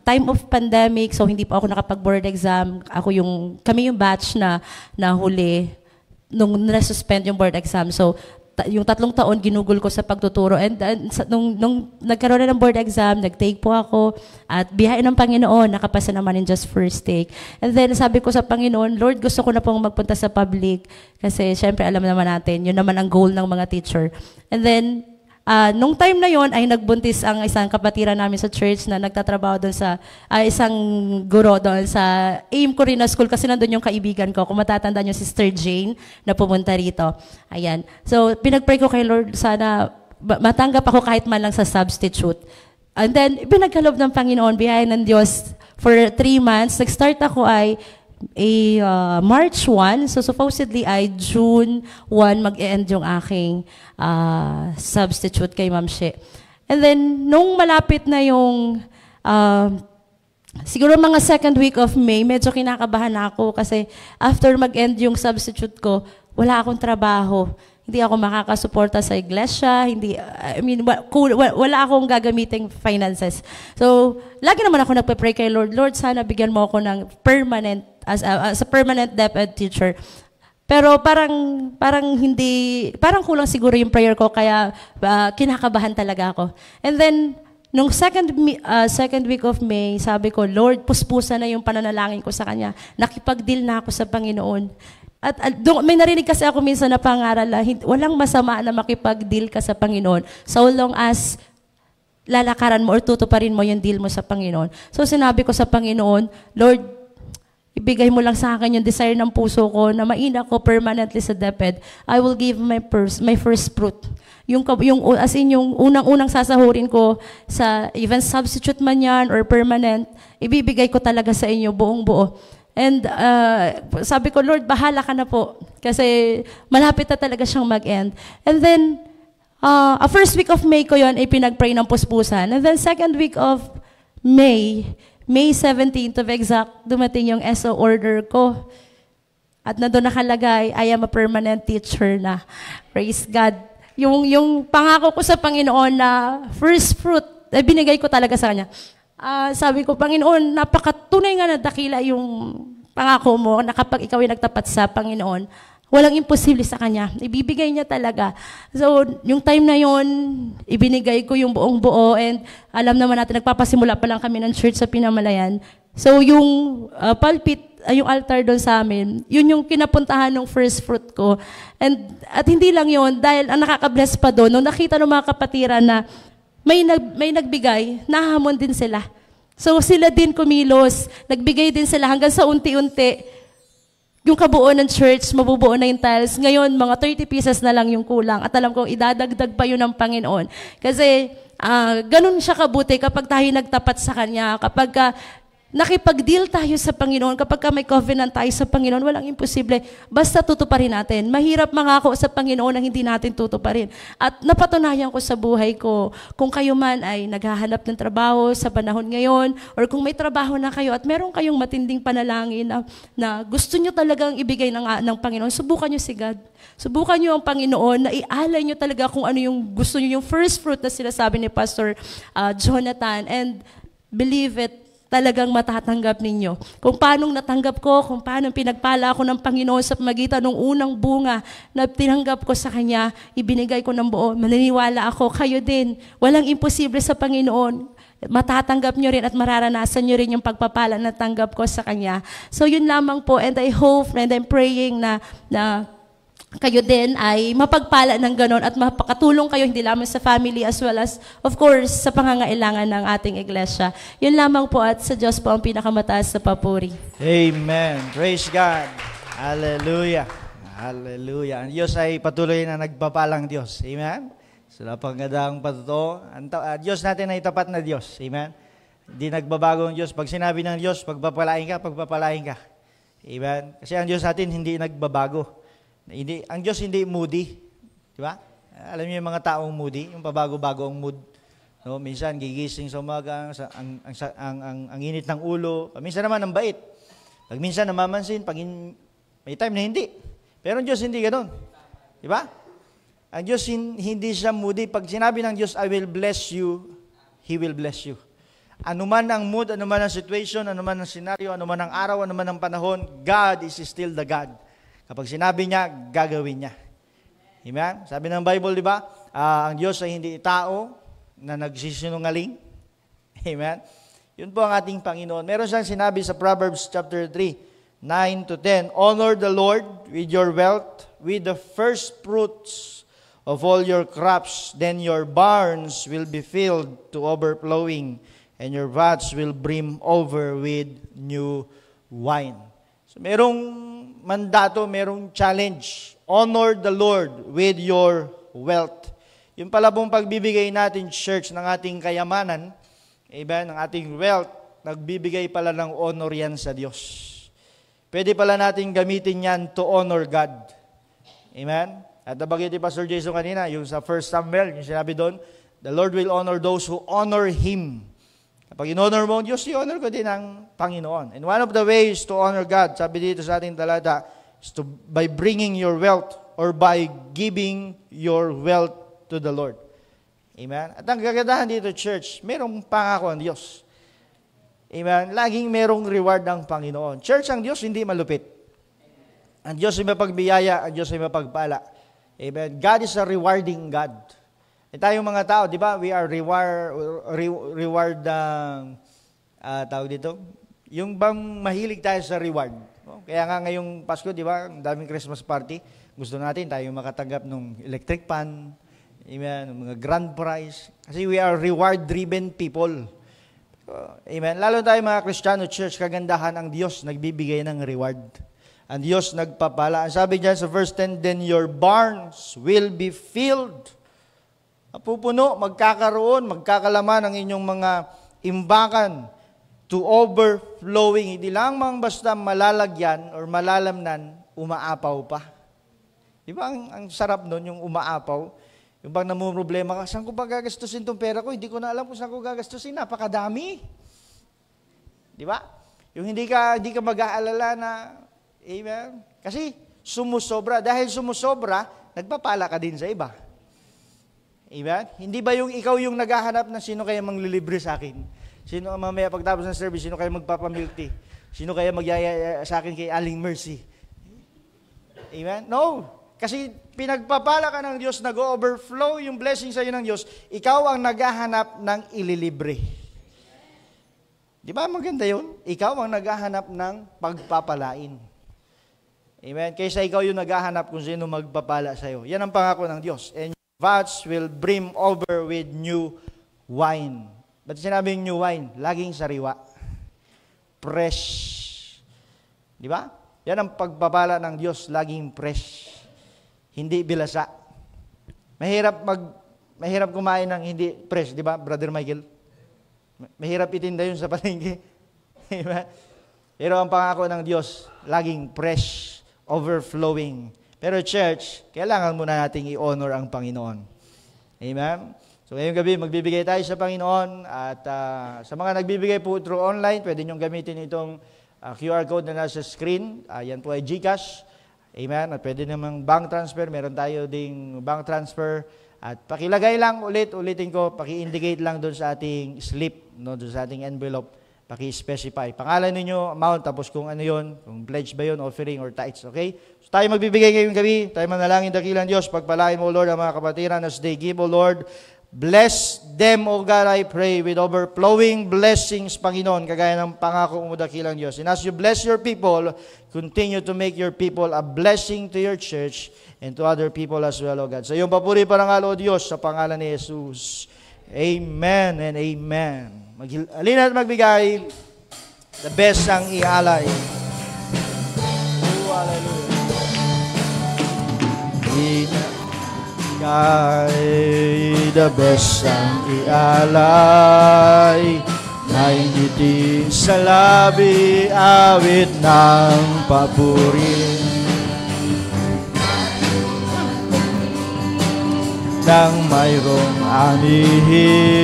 time of pandemic, so hindi po ako nakapag-board exam. Kami yung batch na huli nung na-suspend yung board exam. So, yung 3 taon, ginugol ko sa pagtuturo. And nung nagkaroon na ng board exam, nag-take po ako. At biyahe ng Panginoon, nakapasa naman in just first take. And then sabi ko sa Panginoon, Lord, gusto ko na pong magpunta sa public. Kasi syempre alam naman natin, yun naman ang goal ng mga teacher. And then, nung time na yon ay nagbuntis ang isang kapatiran namin sa church na nagtatrabaho doon sa isang guro doon sa AIM Corina School kasi nandun yung kaibigan ko. Kung matatandaan yung Sister Jane na pumunta rito. Ayan. So, pinag-pray ko kay Lord, sana matanggap ako kahit man lang sa substitute. And then, pinagkaloob ng Panginoon, biyahe ng Diyos for 3 months. Nag-start ako ay March 1, so supposedly ay June 1 mag-e-end yung aking substitute kay Ma'am She. And then, nung malapit na yung, siguro mga second week of May, medyo kinakabahan ako kasi after mag-end yung substitute ko, wala akong trabaho. Hindi ako makakasuporta sa iglesia, wala akong gagamiting finances. So, lagi naman ako nagpe-pray kay Lord, Lord, sana bigyan mo ako ng permanent, as a permanent DepEd teacher. Pero parang kulang siguro yung prayer ko, kaya kinakabahan talaga ako. And then, nung second week of May, sabi ko, Lord, puspusan na yung pananalangin ko sa Kanya. Nakipag-deal na ako sa Panginoon. At may narinig kasi ako minsan na pangaral na walang masama na makipag-deal ka sa Panginoon so long as lalakaran mo or tutuparin mo yung deal mo sa Panginoon. So sinabi ko sa Panginoon, Lord, ibigay mo lang sa akin yung desire ng puso ko na maina ko permanently sa DepEd. I will give my first fruit. Yung unang-unang sasahurin ko sa even substitute man yan or permanent, ibibigay ko talaga sa inyo buong buo. And sabi ko, Lord, bahala ka na po. Kasi malapit na talaga siyang mag-end. And then, first week of May ko yon ay pinag-pray ng puspusan. And then second week of May 17 to be exact, dumating yung SO order ko. At nandun nakalagay, I am a permanent teacher na. Praise God. Yung pangako ko sa Panginoon na first fruit, binigay ko talaga sa Kanya. Sabi ko, Panginoon, napakatunay nga na dakila yung pangako mo na kapag ikaw ay nagtapat sa Panginoon, walang imposible sa Kanya. Ibibigay niya talaga. So, yung time na yon, ibinigay ko yung buong buo and alam naman natin, nagpapasimula pa lang kami ng church sa Pinamalayan. So, yung pulpit, yung altar doon sa amin, yun yung kinapuntahan ng first fruit ko. At hindi lang yon, dahil ang nakaka-bless pa doon, nung nakita ng mga kapatiran na may nagbigay, nahamon din sila. So sila din kumilos, nagbigay din sila hanggang sa unti-unti. Yung kabuo ng church, mabubuo na yung tiles. Ngayon, mga 30 pieces na lang yung kulang. At alam ko, idadagdag pa yun ng Panginoon. Kasi ganun siya kabuti kapag tayo nagtapat sa Kanya, kapag nakipag-deal tayo sa Panginoon, kapag may covenant tayo sa Panginoon, walang imposible. Basta tutuparin natin. Mahirap mangako sa Panginoon ang hindi natin tutuparin. At napatunayan ko sa buhay ko, kung kayo man ay naghahanap ng trabaho sa panahon ngayon, or kung may trabaho na kayo at meron kayong matinding panalangin na gusto nyo talagang ibigay ng Panginoon, subukan nyo si God. Subukan nyo ang Panginoon na ialay nyo talaga kung ano yung gusto nyo, yung first fruit na sinasabi ni Pastor Jonathan. And believe it, talagang matatanggap ninyo. Kung paanong natanggap ko, kung paanong pinagpala ako ng Panginoon sa pamagitan ng unang bunga na tinanggap ko sa Kanya, ibinigay ko ng buo, maniniwala ako, kayo din. Walang imposible sa Panginoon. Matatanggap nyo rin at mararanasan nyo rin yung pagpapala na tanggap ko sa Kanya. So yun lamang po, and I hope and I'm praying na kayo din ay mapagpala ng ganon at mapakatulong kayo hindi lamang sa family as well as, of course, sa pangangailangan ng ating iglesia. Yun lamang po at sa Diyos po ang pinakamataas sa papuri. Amen. Praise God. Hallelujah. Hallelujah. Ang Diyos ay patuloy na nagpapalang Diyos. Amen. Sa lapanggadang patuto, ang Diyos natin ay tapat na Diyos. Amen. Hindi nagbabago ang Diyos. Pag sinabi ng Diyos, pagpapalain ka, pagpapalain ka. Amen. Kasi ang Diyos natin hindi nagbabago. Ang Diyos hindi moody. Di ba? Alam niyo yung mga taong moody, yung pabago-bago ang mood. No, minsan gigising sa umaga, ang init ng ulo. Minsan naman ang bait. Pag minsan namamansin, may time na hindi. Pero ang Diyos hindi ganoon. Di ba? Ang Diyos hindi siya moody. Pag sinabi ng Diyos, I will bless you, He will bless you. Ano man ang mood, ano man ang situation, ano man ang scenario, ano man ang araw, ano man ang panahon, God is still the God. Kapag sinabi niya, gagawin niya. Amen? Sabi ng Bible, di ba? Ang Diyos ay hindi tao na nagsisinungaling. Amen? Yun po ang ating Panginoon. Meron siyang sinabi sa Proverbs chapter 3, 9-10, honor the Lord with your wealth, with the first fruits of all your crops, then your barns will be filled to overflowing, and your vats will brim over with new wine. So merong mandato, merong challenge. Honor the Lord with your wealth. Yung pala pong pagbibigay natin, church, ng ating kayamanan, amen, ng ating wealth, nagbibigay pala ng honor yan sa Diyos. Pwede pala natin gamitin yan to honor God. Amen? At nabanggit ni Pastor Jason kanina, yung sa 1 Samuel, yung sinabi doon, the Lord will honor those who honor Him. Kapag in-honor mo ang Diyos, i-honor ko din ang Panginoon. And one of the ways to honor God, sabi dito sa ating talata, is by bringing your wealth or by giving your wealth to the Lord. Amen? At ang kagandahan dito, church, merong pangako ang Diyos. Amen? Laging merong reward ang Panginoon. Church, ang Diyos hindi malupit. Ang Diyos ay mapagbiyaya, ang Diyos ay mapagpala. Amen? God is a rewarding God. Tayong mga tao, di ba, we are reward tawag dito, yung bang mahilig tayo sa reward. No? Kaya nga ngayong Pasko, di ba, ang daming Christmas party, gusto natin tayo makatanggap ng electric pan, amen, ng mga grand prize, kasi we are reward-driven people. Amen. Lalo tayo mga Kristiyano, church, kagandahan ang Diyos nagbibigay ng reward. Ang Diyos nagpapala. Ang sabi diyan sa verse 10, then your barns will be filled. Pupuno, magkakaroon, magkakalaman ang inyong mga imbakan to overflowing. Hindi lang basta malalagyan or malalamnan, umaapaw pa. Di ba ang sarap nun, yung umaapaw? Yung bang namumroblema ka, saan ko ba gagastusin itong pera ko? Hindi ko na alam kung saan ko gagastusin. Napakadami. Di ba? Yung hindi ka mag-aalala na, amen? Kasi sumusobra. Dahil sumusobra, nagpapala ka din sa iba. Amen? Hindi ba yung ikaw yung naghahanap na sino kaya manglilibre sa akin? Sino mamaya pagtapos ng service, sino kaya magpapamilk tea? Sino kaya magyaya sa akin kay Aling Mercy? Amen? No. Kasi pinagpapala ka ng Diyos, nag-overflow yung blessing sa iyo ng Diyos, ikaw ang naghahanap ng ililibre. Di ba maganda yun? Ikaw ang naghahanap ng pagpapalain. Amen? Kaysa ikaw yung naghahanap kung sino magpapala sa iyo. Yan ang pangako ng Diyos. And vats will brim over with new wine. Ba't sinabing new wine? Laging sariwa. Fresh. Di ba? Yan ang pagpapala ng Diyos, laging fresh. Hindi bilasa. Mahirap kumain ng hindi fresh, di ba, Brother Michael? Mahirap itinda yun sa palengke. Pero ang pangako ng Diyos, laging fresh, overflowing. Pero church, kailangan muna nating i-honor ang Panginoon. Amen? So ngayong gabi, magbibigay tayo sa Panginoon at sa mga nagbibigay po through online, pwede niyong gamitin itong QR code na nasa screen. Yan po ay GCash. Amen? At pwede namang bank transfer. Meron tayo ding bank transfer. At pakilagay lang ulitin ko, paki-indicate lang doon sa ating slip, no, doon sa ating envelope. Paki-specify. Pangalan ninyo, amount, tapos kung ano yun, kung pledge ba yun, offering or tithes, okay? So tayo magbibigay ngayong gabi, tayo manalangin dakilang Diyos, pagpalain mo, Lord, ang mga kapatiran as they give, O Lord, Bless them, O God, I pray, with overflowing blessings, Panginoon, kagaya ng pangako mo dakilang Diyos. And as you bless your people, continue to make your people a blessing to your church and to other people as well, O God. Sa iyong papuri parangal, O Diyos, sa pangalan ni Jesus. Amen and amen. Halina at magbigay, the best ang ialay. Oh, hallelujah. Kay the best ang ialay, na ngiti sa labi, awit ng papuri. Nang mayroong anihin,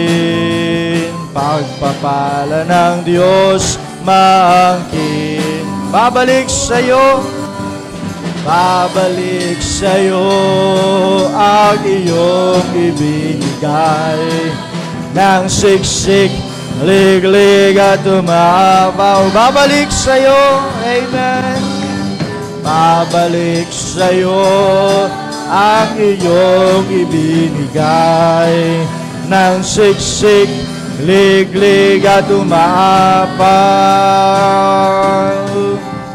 pagpapala ng Diyos maangkin. Babalik sa'yo ang iyong ibinigay, ng siksik, liglig at umapaw. Babalik sa'yo, amen. Babalik sa'yo ang iyong ibinigay, ng siksik, liglig at umapaw.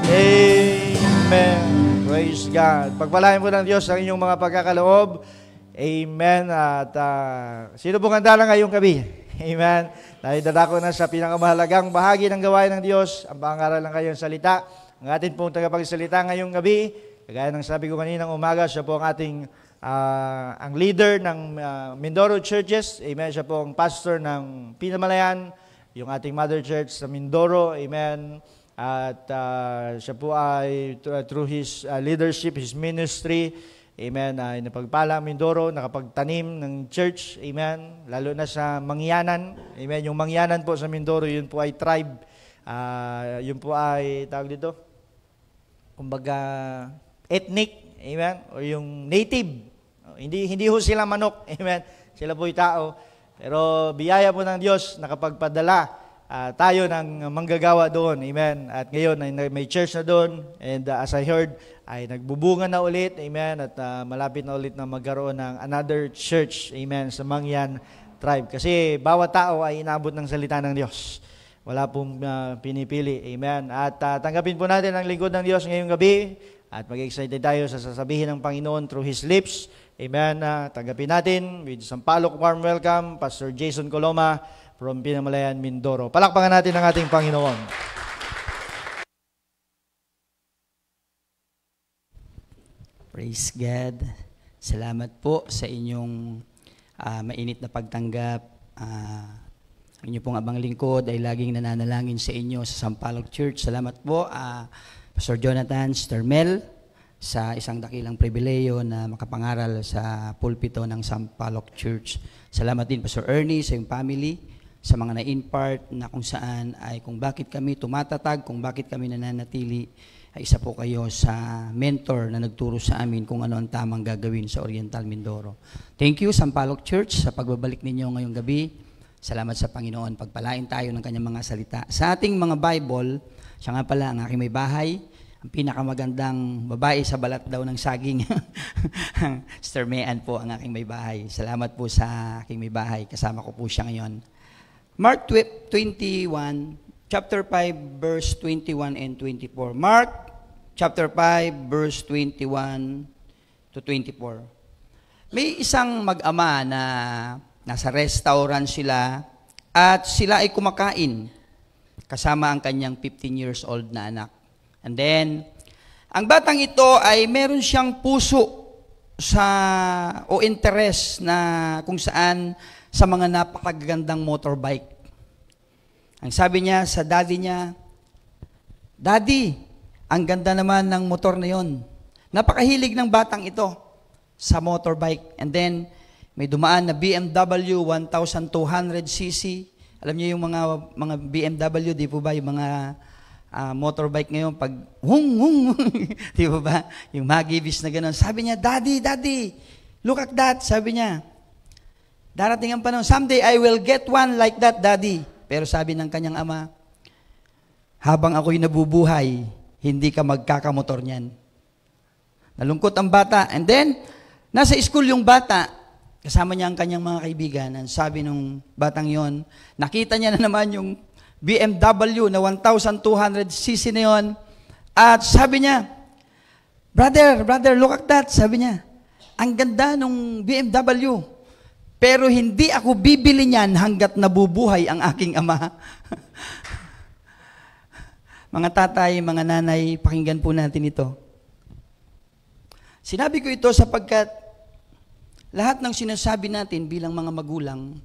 Amen. Praise God. Pagpalain po ng Diyos ang inyong mga pagkakaloob. Amen. At sino pong handa na ngayong gabi? Amen. Dahil dadako na sa pinakamahalagang bahagi ng gawain ng Diyos, ang pangaral ng kayong salita. Ang atin pong tagapagsalita ngayong gabi, kagaya ng sabi ko kaninang umaga, siya po ang ating ang leader ng Mindoro Churches. Amen. Siya po ang pastor ng Pinamalayan, yung ating mother church sa Mindoro. Amen. At siya po ay through his leadership, his ministry, amen, ay napagpala ang Mindoro, nakapagtanim ng church, amen, lalo na sa Mangyanan, amen. Yung Mangyanan po sa Mindoro, yun po ay tribe, yun po ay, tawag dito, kumbaga, ethnic, amen, o yung native, hindi ho sila manok, amen, sila po ay tao, pero biyaya po ng Diyos, nakapagpadala tayo ng manggagawa doon. Amen. At ngayon ay may church na doon. And as I heard, ay nagbubunga na ulit. Amen. At malapit na ulit na magkaroon ng another church. Amen. Sa Mangyan tribe. Kasi bawat tao ay inabot ng salita ng Diyos. Wala pong pinipili. Amen. At tanggapin po natin ang lingkod ng Diyos ngayong gabi. At mag-excited tayo sa sasabihin ng Panginoon through His lips. Amen. Tanggapin natin with sampalok warm welcome, Pastor Jason Coloma, from Pinamalayan, Mindoro. Palakpakan natin ang ating Panginoon. Praise God. Salamat po sa inyong mainit na pagtanggap. Ang inyong pong abang lingkod ay laging nananalangin sa inyo sa Sampaloc Church. Salamat po, Pastor Jonathan, Sister Mel, sa isang dakilang pribileyo na makapangaral sa pulpito ng Sampaloc Church. Salamat din, Pastor Ernie, sa iyong family, sa mga na-impart na kung saan ay kung bakit kami tumatatag, kung bakit kami nananatili, ay isa po kayo sa mentor na nagturo sa amin kung ano ang tamang gagawin sa Oriental Mindoro. Thank you, Sampaloc Church, sa pagbabalik ninyo ngayong gabi. Salamat sa Panginoon. Pagpalain tayo ng kanyang mga salita. Sa ating mga Bible, siya nga pala ang aking may bahay, ang pinakamagandang babae sa balat daw ng saging. Sister Mayan po ang aking may bahay. Salamat po sa aking may bahay. Kasama ko po siya ngayon. Mark 21, chapter 5, verse 21 and 24. Mark chapter 5, verse 21 to 24. May isang mag-ama na nasa restaurant sila at sila ay kumakain kasama ang kanyang 15 years old na anak. And then, ang batang ito ay meron siyang puso o interest na kung saan sa mga napakagandang motorbike. Ang sabi niya sa daddy niya, "Daddy, ang ganda naman ng motor na yon." Napakahilig ng batang ito sa motorbike. And then, may dumaan na BMW 1200cc. Alam niyo yung mga BMW, di po ba? Yung mga motorbike ngayon, pag hung, di po ba? Yung magibis na gano'n. Sabi niya, Daddy, look at that. Sabi niya, darating ang panahon, someday I will get one like that, Daddy. Pero sabi ng kanyang ama, habang ako'y nabubuhay, hindi ka magkakamotor niyan. Nalungkot ang bata. And then, nasa school yung bata. kasama niya ang kanyang mga kaibigan. Ang sabi nung batang yon, nakita niya na naman yung BMW na 1,200cc na yon. At sabi niya, brother, look at that. Sabi niya, ang ganda nung BMW. Pero hindi ako bibili niyan hanggat nabubuhay ang aking ama. Mga tatay, mga nanay, pakinggan po natin ito. Sinabi ko ito sapagkat lahat ng sinasabi natin bilang mga magulang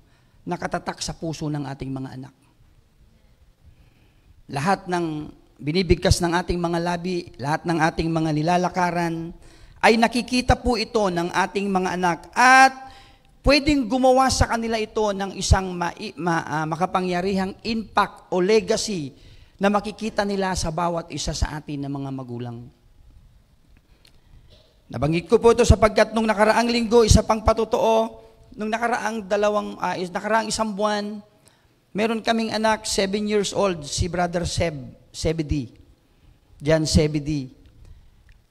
nakatatak sa puso ng ating mga anak. Lahat ng binibigkas ng ating mga labi, lahat ng ating mga nilalakaran, ay nakikita po ito ng ating mga anak at pwedeng gumawa sa kanila ito ng isang makapangyarihang impact o legacy na makikita nila sa bawat isa sa atin na mga magulang. Nabanggit ko po ito sapagkat nung nakaraang linggo, isa pang patotoo, nung nakaraang isang buwan, meron kaming anak, 7 years old, si Brother Sebedi. Jan Sebedi.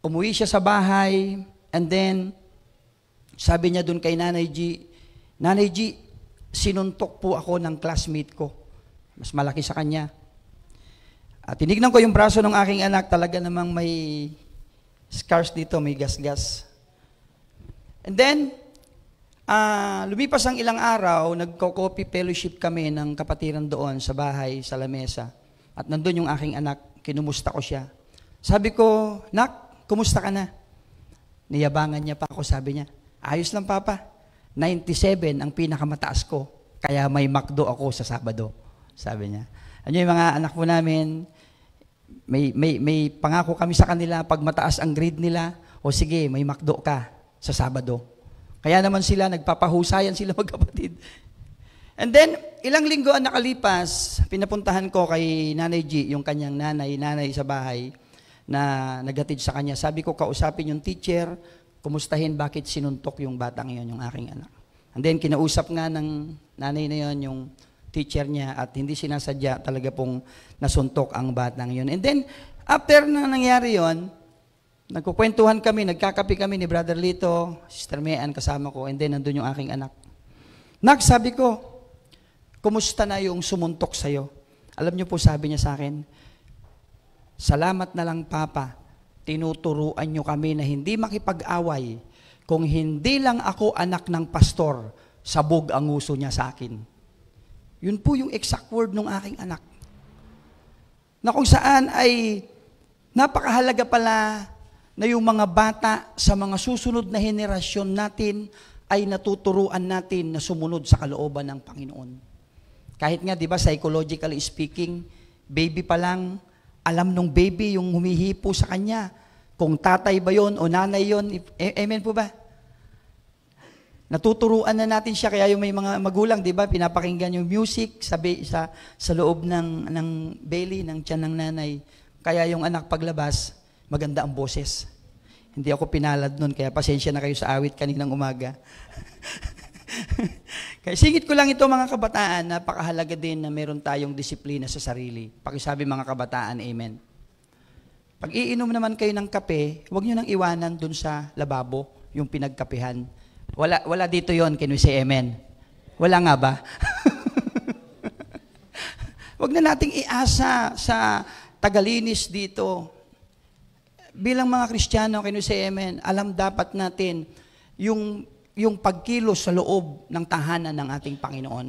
Umuwi siya sa bahay, and then, sabi niya dun kay Nanay G, sinuntok po ako ng classmate ko. Mas malaki sa kanya. At tinignan ko yung braso ng aking anak, talaga namang may scars dito, may gas-gas. And then, lumipas ang ilang araw, nagko-coffee fellowship kami ng kapatiran doon sa bahay, sa lamesa. At nandun yung aking anak, kinumusta ko siya. Sabi ko, Nak, kumusta ka na? Niyabangan niya pa ako, sabi niya, ayos lang papa, 97 ang pinakamataas ko, kaya may McDo ako sa Sabado, sabi niya. Ano yung mga anak po namin, may pangako kami sa kanila, pag mataas ang grade nila, o sige, may McDo ka sa Sabado. Kaya naman sila, nagpapahusayan sila magkapatid. And then, ilang linggo ang nakalipas, pinapuntahan ko kay Nanay G, yung kanyang nanay sa bahay, na naghatid sa kanya. Sabi ko, kausapin yung teacher, kumustahin bakit sinuntok yung batang yon, yung aking anak. And then, kinausap nga ng nanay na yon, yung teacher niya, at hindi sinasadya talaga pong nasuntok ang batang yon. And then, after na nangyari yon, nagkukwentuhan kami, nagkakape kami ni Brother Lito, Sister Mean kasama ko, and then nandun yung aking anak. Nak, sabi ko, kumusta na yung sumuntok sa'yo? Alam niyo po, sabi niya sa akin, salamat na lang Papa, tinuturuan niyo kami na hindi makipag-away. Kung hindi lang ako anak ng pastor, sabog ang uso niya sa akin. Yun po yung exact word ng aking anak. Na kung saan ay napakahalaga pala na yung mga bata sa mga susunod na henerasyon natin ay natuturuan natin na sumunod sa kalooban ng Panginoon. Kahit nga, di ba, psychologically speaking, baby pa lang, alam nung baby yung humihipo sa kanya. Kung tatay ba yon o nanay yon, amen po ba? Natuturuan na natin siya, kaya yung may mga magulang, di ba, pinapakinggan yung music sa loob ng belly, ng tiyan ng nanay. Kaya yung anak paglabas, maganda ang boses. Hindi ako pinalad nun, kaya pasensya na kayo sa awit kaninang umaga. Kaya singit ko lang ito mga kabataan, napakahalaga din na meron tayong disiplina sa sarili. Pakisabi mga kabataan, amen. Pag iinom naman kayo ng kape, huwag nyo nang iwanan dun sa lababo, yung pinagkapehan. Wala dito yon, can we say amen? Wala nga ba? Huwag na nating iasa sa tagalinis dito. Bilang mga Kristiyano, can we say amen? Alam dapat natin yung pagkilos sa loob ng tahanan ng ating Panginoon.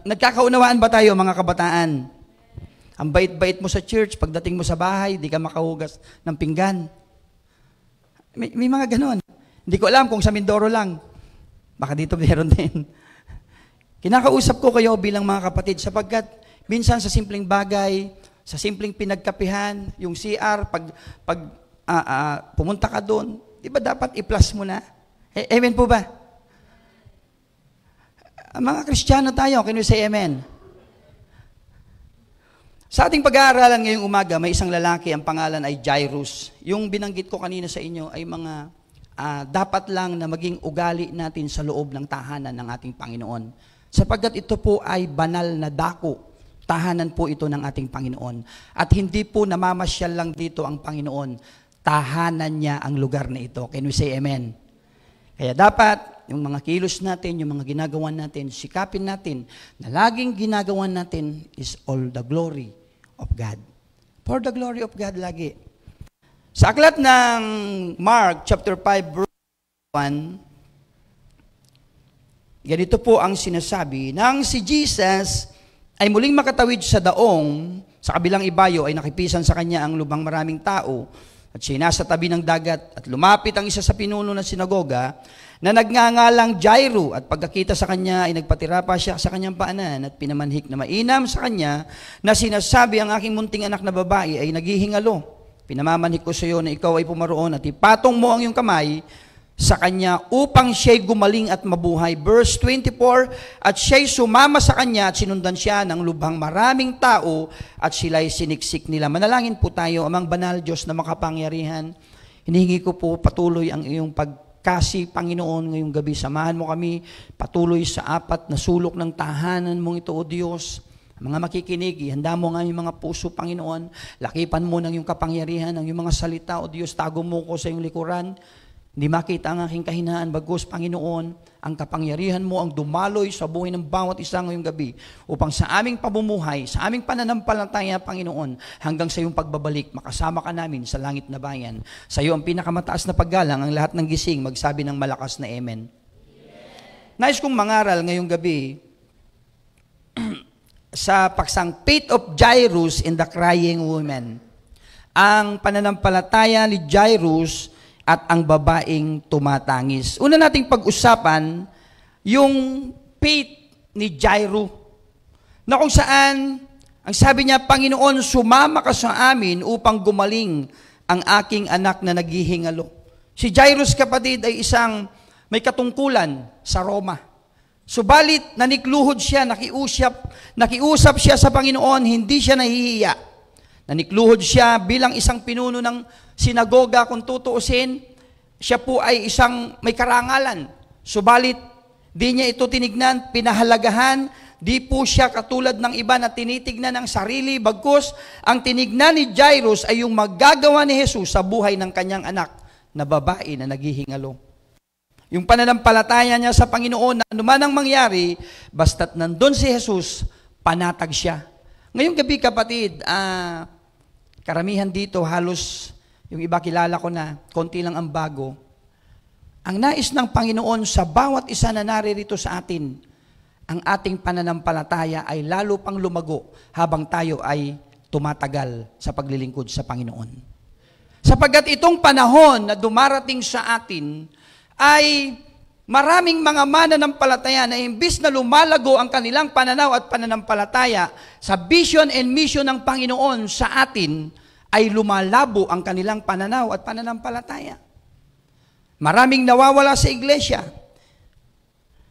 Nagkakaunawaan ba tayo mga kabataan? Ang bait-bait mo sa church, pagdating mo sa bahay, di ka makahugas ng pinggan. May mga ganon. Hindi ko alam kung sa Mindoro lang. Baka dito meron din. Kinakausap ko kayo bilang mga kapatid sapagkat minsan sa simpleng bagay, sa simpleng pinagkapihan, yung CR, pag pumunta ka doon, di ba dapat i-plus mo na? Amen po ba? Mga Kristiyano tayo, can we say amen? Sa ating pag-aaralan ngayong umaga, may isang lalaki, ang pangalan ay Jairus. Yung binanggit ko kanina sa inyo ay mga dapat lang na maging ugali natin sa loob ng tahanan ng ating Panginoon. Sapagkat ito po ay banal na dako. Tahanan po ito ng ating Panginoon. At hindi po namamasyal lang dito ang Panginoon. Tahanan niya ang lugar na ito. Can we say amen? Kaya dapat yung mga kilos natin, yung mga ginagawa natin, sikapin natin na laging ginagawa natin is all the glory of God. For the glory of God lagi. Sa aklat ng Mark chapter 5 verse 1, ganito po ang sinasabi, nang si Jesus ay muling makatawid sa daong, sa kabilang ibayo ay nakipisan sa kanya ang lubhang maraming tao, at siya nasa tabi ng dagat, at lumapit ang isa sa pinuno ng sinagoga, na nagngangalang Jairo, at pagkakita sa kanya ay nagpatira pa siya sa kanyang paanan, at pinamanhik na mainam sa kanya, na sinasabi, ang aking munting anak na babae ay naghihingalo. Pinamamanhik ko sa iyo na ikaw ay pumaroon, at ipatong mo ang iyong kamay sa kanya upang siya'y gumaling at mabuhay. Verse 24, at siya'y sumama sa kanya at sinundan siya ng lubhang maraming tao at sila'y siniksik nila. Manalangin po tayo, Amang Banal, Diyos na makapangyarihan. Hinihingi ko po patuloy ang iyong pagkasi, Panginoon, ngayong gabi. Samahan mo kami patuloy sa apat na sulok ng tahanan mong ito, O Diyos. Mga makikinig, ihanda mo nga yung mga puso, Panginoon. Lakipan mo ng iyong kapangyarihan, ang iyong mga salita, O Diyos. Tago mo ko sa iyong likuran. Hindi makita ang aking kahinaan, bagos, Panginoon, ang kapangyarihan mo ang dumaloy sa buhay ng bawat isa ngayong gabi upang sa aming pamumuhay, sa aming pananampalataya, Panginoon, hanggang sa iyong pagbabalik, makasama ka namin sa langit na bayan. Sa iyo ang pinakamataas na paggalang, ang lahat ng gising, magsabi ng malakas na Amen. Nais kong mangaral ngayong gabi sa paksang Faith of Jairus and the Crying Woman. Ang pananampalataya ni Jairus at ang babaeng tumatangis. Una nating pag-usapan yung faith ni Jairo, na kung saan, ang sabi niya, Panginoon, sumama ka sa amin upang gumaling ang aking anak na naghihingalo. Si Jairus, kapatid, ay isang may katungkulan sa Roma. Subalit, nanikluhod siya, nakiusap siya sa Panginoon, hindi siya nahihiya. Nanikluhod siya bilang isang pinuno ng sinagoga, kung tutuusin, siya po ay isang may karangalan. Subalit, di niya ito tinignan, pinahalagahan, di po siya katulad ng iba na tinitignan ng sarili, bagkus ang tinignan ni Jairus ay yung maggagawa ni Jesus sa buhay ng kanyang anak na babae na naghihingalo. Yung pananampalataya niya sa Panginoon na anuman ang mangyari, basta't nandun si Jesus, panatag siya. Ngayong gabi, kapatid, karamihan dito, halos yung iba kilala ko na, konti lang ang bago. Ang nais ng Panginoon sa bawat isa na naririto sa atin, ang ating pananampalataya ay lalo pang lumago habang tayo ay tumatagal sa paglilingkod sa Panginoon. Sapagkat itong panahon na dumarating sa atin ay maraming mga mananampalataya na imbis na lumalago ang kanilang pananaw at pananampalataya sa vision and mission ng Panginoon sa atin, ay lumalabo ang kanilang pananaw at pananampalataya. Maraming nawawala sa iglesia.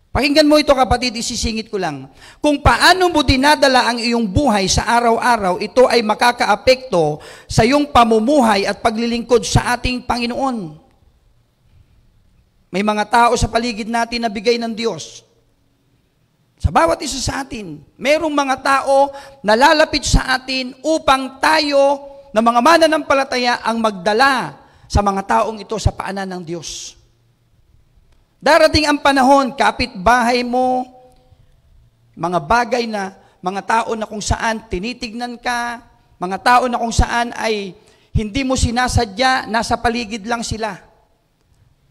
Pakinggan mo ito, kapatid, isisingit ko lang. Kung paano mo dinadala ang iyong buhay sa araw-araw, ito ay makakaapekto sa iyong pamumuhay at paglilingkod sa ating Panginoon. May mga tao sa paligid natin na bigay ng Diyos. Sa bawat isa sa atin, mayroong mga tao na lalapit sa atin upang tayo na mga mananampalataya ang magdala sa mga taong ito sa paanan ng Diyos. Darating ang panahon, kapitbahay mo, mga bagay na, mga tao na kung saan tinitignan ka, mga tao na kung saan ay hindi mo sinasadya, nasa paligid lang sila.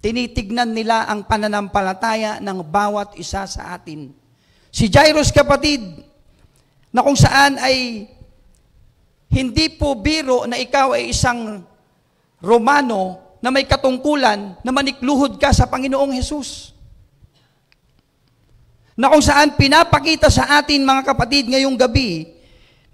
Tinitignan nila ang pananampalataya ng bawat isa sa atin. Si Jairus, kapatid, na kung saan ay hindi po biro na ikaw ay isang Romano na may katungkulan na manikluhod ka sa Panginoong Hesus. Na kung saan pinapakita sa atin, mga kapatid, ngayong gabi,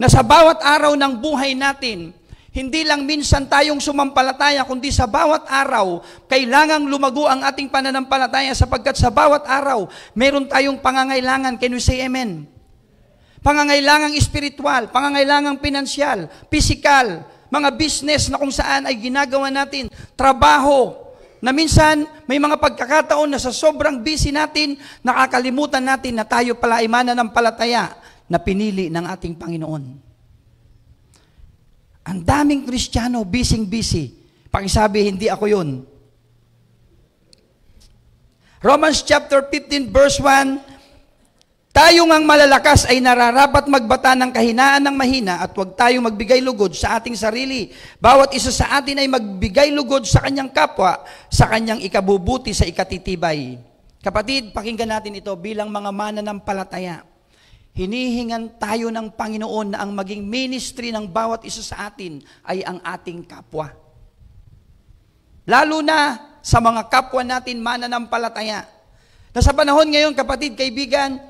na sa bawat araw ng buhay natin, hindi lang minsan tayong sumampalataya, kundi sa bawat araw, kailangang lumago ang ating pananampalataya sapagkat sa bawat araw, meron tayong pangangailangan. Can we say amen? Pangangailangang espiritual, pangangailangang pinansyal, pisikal, mga business na kung saan ay ginagawa natin, trabaho, na minsan may mga pagkakataon na sa sobrang busy natin, nakakalimutan natin na tayo pala ay mananampalataya na pinili ng ating Panginoon. Ang daming Kristiyano, busy. Pakisabi, hindi ako yun. Romans chapter 15 verse 1, tayo ngang malalakas ay nararapat magbata ng kahinaan ng mahina at huwag tayong magbigay lugod sa ating sarili. Bawat isa sa atin ay magbigay lugod sa kanyang kapwa, sa kanyang ikabubuti, sa ikatitibay. Kapatid, pakinggan natin ito bilang mga mananampalataya. Hinihingan tayo ng Panginoon na ang maging ministry ng bawat isa sa atin ay ang ating kapwa. Lalo na sa mga kapwa natin mananampalataya. Na sa panahon ngayon, kapatid, kaibigan,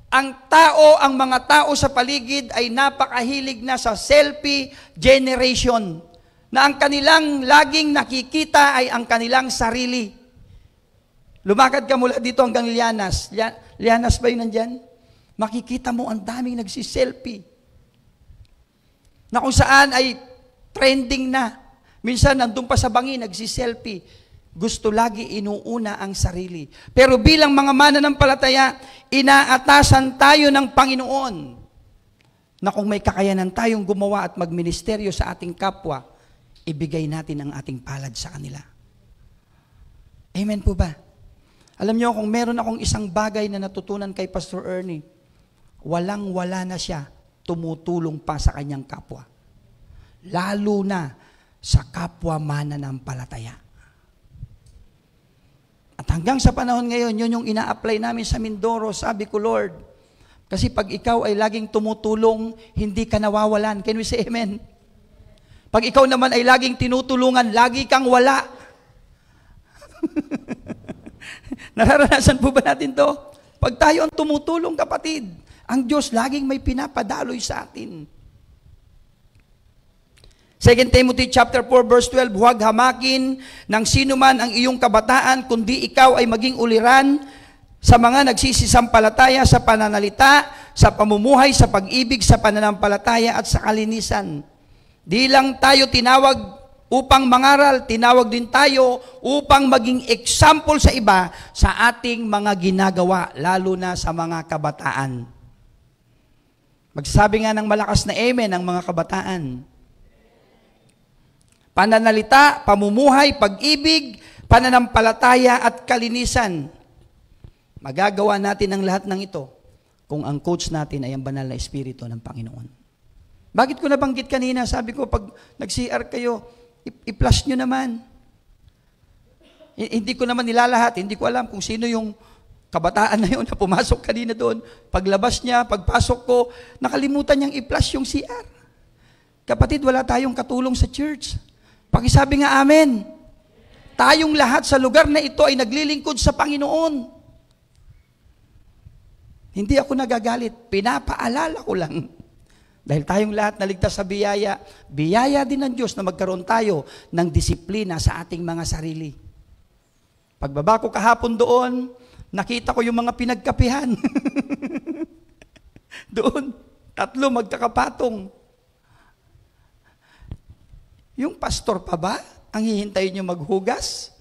ang mga tao sa paligid ay napakahilig na sa selfie generation. Na ang kanilang laging nakikita ay ang kanilang sarili. Lumakad ka mula dito hanggang Lianas. Lianas ba yun nandyan? Makikita mo ang daming nagsiselfie. Na kung saan ay trending na. Minsan nandun pa sa bangi, nagsiselfie. Gusto lagi inuuna ang sarili. Pero bilang mga mananampalataya, inaatasan tayo ng Panginoon na kung may kakayanan tayong gumawa at magministeryo sa ating kapwa, ibigay natin ang ating palad sa kanila. Amen po ba? Alam niyo, kung meron akong isang bagay na natutunan kay Pastor Ernie, walang-wala na siya tumutulong pa sa kanyang kapwa. Lalo na sa kapwa mananampalataya. At hanggang sa panahon ngayon, yun yung ina-apply namin sa Mindoro. Sabi ko, Lord, kasi pag ikaw ay laging tumutulong, hindi ka nawawalan. Can we say amen? Pag ikaw naman ay laging tinutulungan, lagi kang wala. Nararanasan po ba natin to? Pag tayo ang tumutulong, kapatid, ang Diyos laging may pinapadaloy sa atin. 2 Timothy chapter 4 verse 12, huwag hamakin ng sino man ang iyong kabataan, kundi ikaw ay maging uliran sa mga nagsisisampalataya, sa pananalita, sa pamumuhay, sa pag-ibig, sa pananampalataya at sa kalinisan. Di lang tayo tinawag upang mangaral, tinawag din tayo upang maging example sa iba sa ating mga ginagawa, lalo na sa mga kabataan. Magsabi nga ng malakas na amen ang mga kabataan. Pananalita, pamumuhay, pag-ibig, pananampalataya at kalinisan. Magagawa natin ang lahat ng ito kung ang coach natin ay ang banal na Espiritu ng Panginoon. Bakit ko nabanggit kanina? Sabi ko, pag nag-CR kayo, i-flash nyo naman. Hindi ko naman nilalahat, hindi ko alam kung sino yung kabataan na yun na pumasok kanina doon. Paglabas niya, pagpasok ko, nakalimutan niyang i-flash yung CR. Kapatid, wala tayong katulong sa church. Pakisabi nga amen. Tayong lahat sa lugar na ito ay naglilingkod sa Panginoon. Hindi ako nagagalit. Pinapaalala ko lang. Dahil tayong lahat naligtas sa biyaya, biyaya din ng Diyos na magkaroon tayo ng disiplina sa ating mga sarili. Pagbaba ko kahapon doon, nakita ko yung mga pinagkapihan. Doon, 3 magkakapatong. Yung pastor pa ba ang hihintayin nyo maghugas?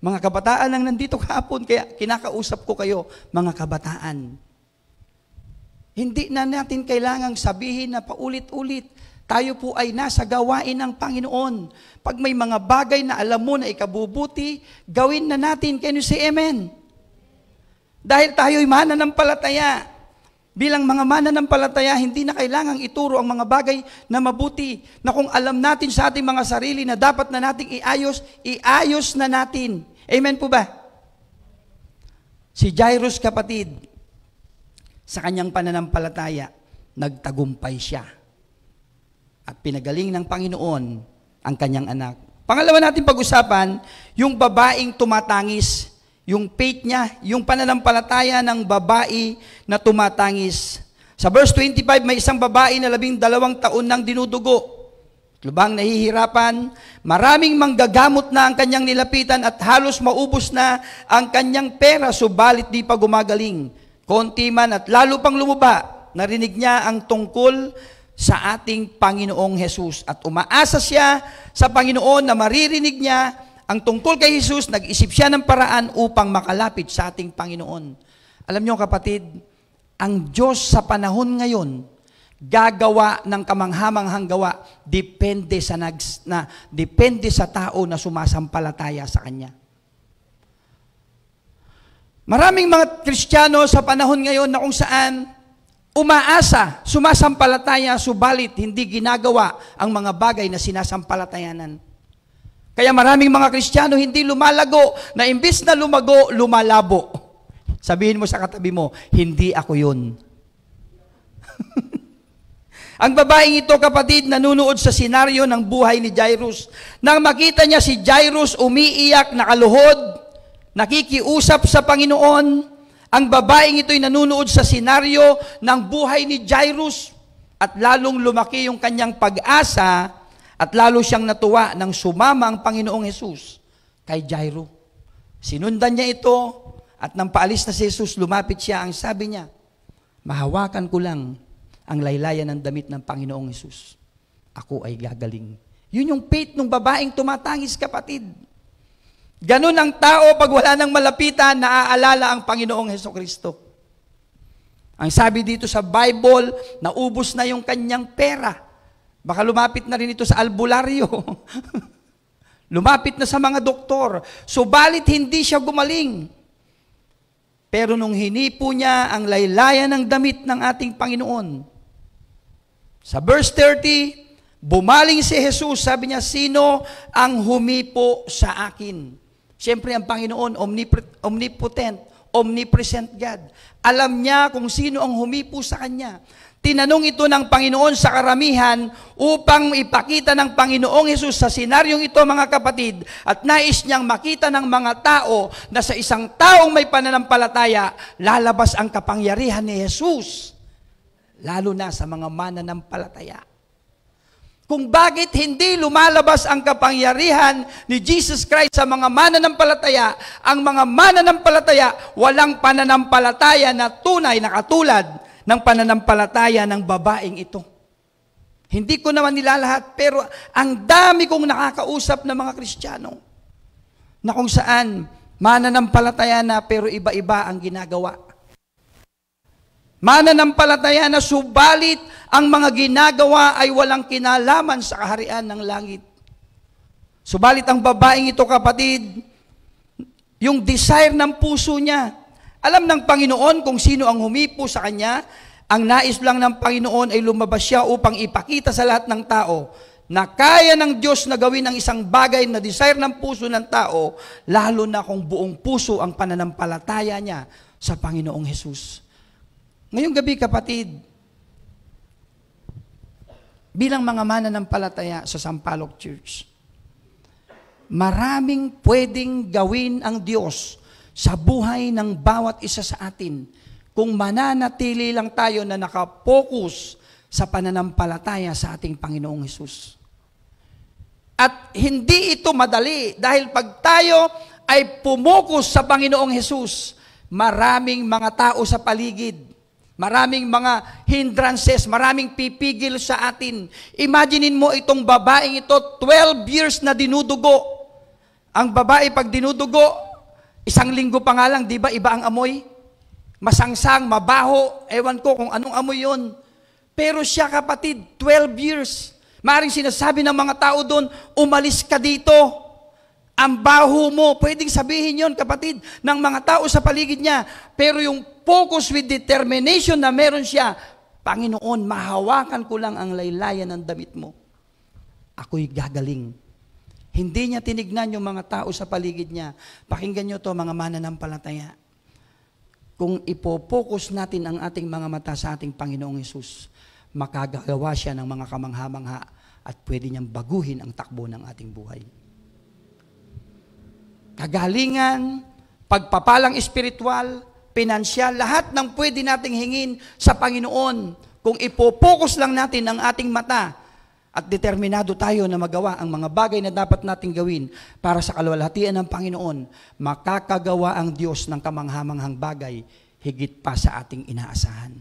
Mga kabataan lang nandito kahapon, kaya kinakausap ko kayo, mga kabataan. Hindi na natin kailangang sabihin na paulit-ulit, tayo po ay nasa gawain ng Panginoon. Pag may mga bagay na alam mo na ikabubuti, gawin na natin. Can you say amen? Dahil tayo'y mananampalataya. Bilang mga mananampalataya, hindi na kailangang ituro ang mga bagay na mabuti, na kung alam natin sa ating mga sarili na dapat na nating iayos na natin. Amen po ba? Si Jairus, kapatid, sa kanyang pananampalataya, nagtagumpay siya. At pinagaling ng Panginoon ang kanyang anak. Pangalawa natin pag-usapan, yung babaeng tumatangis. Yung faith niya, yung pananampalataya ng babae na tumatangis. Sa verse 25, may isang babae na 12 taon nang dinudugo. Lubhang nahihirapan, maraming manggagamot na ang kanyang nilapitan at halos maubos na ang kanyang pera, subalit di pa gumagaling. Konti man at lalo pang lumuba, narinig niya ang tungkol sa ating Panginoong Jesus. At umaasa siya sa Panginoon na maririnig niya ang tungkol kay Jesus, nag-isip siya ng paraan upang makalapit sa ating Panginoon. Alam niyo kapatid, ang Diyos sa panahon ngayon, gagawa ng kamanghamanghang gawa, depende sa tao na sumasampalataya sa Kanya. Maraming mga Kristiyano sa panahon ngayon na kung saan umaasa, sumasampalataya, subalit hindi ginagawa ang mga bagay na sinasampalatayanan. Kaya maraming mga Kristiyano hindi lumalago, na imbis na lumago, lumalabo. Sabihin mo sa katabi mo, hindi ako yun. Ang babaeng ito, kapatid, nanunood sa senaryo ng buhay ni Jairus. Nang makita niya si Jairus umiiyak, nakaluhod, nakikiusap sa Panginoon, ang babaeng ito'y nanunood sa senaryo ng buhay ni Jairus at lalong lumaki yung kanyang pag-asa at lalo siyang natuwa nang sumama ang Panginoong Hesus kay Jairo. Sinundan niya ito at nang paalis na si Jesus, lumapit siya. Ang sabi niya, mahawakan ko lang ang laylayan ng damit ng Panginoong Hesus. Ako ay gagaling. Yun yung faith ng babaeng tumatangis, kapatid. Ganun ang tao pag wala nang malapitan, naaalala ang Panginoong Hesukristo. Ang sabi dito sa Bible, naubos na yung kanyang pera. Baka lumapit na rin ito sa albularyo. Lumapit na sa mga doktor. Subalit hindi siya gumaling. Pero nung hinipo niya ang laylayan ng damit ng ating Panginoon, sa verse 30, bumaling si Jesus, sabi niya, sino ang humipo sa akin? Siyempre ang Panginoon, omnipotent, omnipresent God. Alam niya kung sino ang humipo sa Kanya. Tinanong ito ng Panginoon sa karamihan upang ipakita ng Panginoong Hesus sa senaryong ito, mga kapatid, at nais niyang makita ng mga tao na sa isang taong may pananampalataya, lalabas ang kapangyarihan ni Jesus. Lalo na sa mga mananampalataya. Kung bakit hindi lumalabas ang kapangyarihan ni Jesus Christ sa mga mananampalataya, ang mga mananampalataya walang pananampalataya na tunay na katulad ng pananampalataya ng babaeng ito. Hindi ko naman nilalahat, pero ang dami kong nakakausap na mga Kristiyano na kung saan mananampalataya na pero iba-iba ang ginagawa. Mananampalataya na subalit ang mga ginagawa ay walang kinalaman sa kaharian ng langit. Subalit ang babaeng ito, kapatid, yung desire ng puso niya, alam ng Panginoon kung sino ang humipo sa kanya. Ang nais lang ng Panginoon ay lumabas siya upang ipakita sa lahat ng tao na kaya ng Diyos na gawin ang isang bagay na desire ng puso ng tao, lalo na kung buong puso ang pananampalataya niya sa Panginoong Hesus. Ngayong gabi, kapatid, bilang mga mananampalataya sa Sampaloc Church, maraming pwedeng gawin ang Diyos sa buhay ng bawat isa sa atin kung mananatili lang tayo na nakapokus sa pananampalataya sa ating Panginoong Hesus. At hindi ito madali dahil pag tayo ay pumukus sa Panginoong Hesus, maraming mga tao sa paligid, maraming mga hindrances, maraming pipigil sa atin. Imaginein mo itong babaeng ito, 12 years na dinudugo. Ang babae pag dinudugo, 1 linggo pa nga lang, di ba iba ang amoy? Masangsang, mabaho, ewan ko kung anong amoy yon. Pero siya, kapatid, 12 years. Maring sinasabi ng mga tao doon, umalis ka dito. Ang baho mo, pwedeng sabihin yon, kapatid, ng mga tao sa paligid niya. Pero yung focus with determination na meron siya, Panginoon, mahawakan ko lang ang laylayan ng damit mo. Ako'y gagaling. Hindi niya tinignan yung mga tao sa paligid niya. Pakinggan niyo to, mga mananampalataya. Kung ipopokus natin ang ating mga mata sa ating Panginoong Hesus, makagagawa siya ng mga kamangha-mangha at pwede niyang baguhin ang takbo ng ating buhay. Kagalingan, pagpapalang espiritual, pinansyal, lahat ng pwede nating hingin sa Panginoon. Kung ipopokus lang natin ang ating mata at determinado tayo na magawa ang mga bagay na dapat nating gawin para sa kaluwalhatian ng Panginoon, makakagawa ang Diyos ng kamanghamanghang bagay higit pa sa ating inaasahan.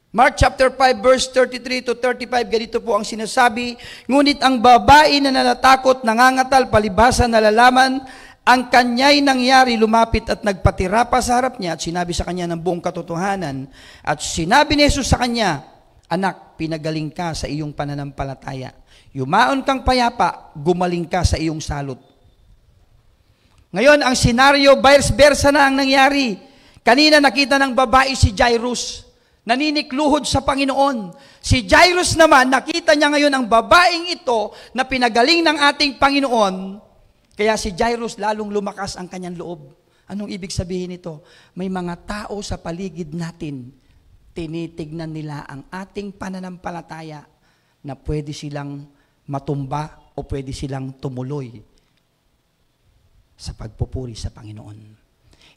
Mark chapter 5 verse 33 to 35, ganito po ang sinasabi, ngunit ang babae na natatakot, nangangatal, palibhasa, nalalaman, ang kanya'y nangyari, lumapit at nagpatira pa sa harap niya at sinabi sa kanya ng buong katotohanan. At sinabi ni Jesus sa kanya, anak, pinagaling ka sa iyong pananampalataya. Yumaon kang payapa, gumaling ka sa iyong salot. Ngayon, ang senaryo, vice versa na ang nangyari. Kanina nakita ng babae si Jairus, naninikluhod sa Panginoon. Si Jairus naman, nakita niya ngayon ang babaeng ito na pinagaling ng ating Panginoon. Kaya si Jairus lalong lumakas ang kanyang loob. Anong ibig sabihin nito? May mga tao sa paligid natin, tinitignan nila ang ating pananampalataya na pwede silang matumba o pwede silang tumuloy sa pagpupuri sa Panginoon.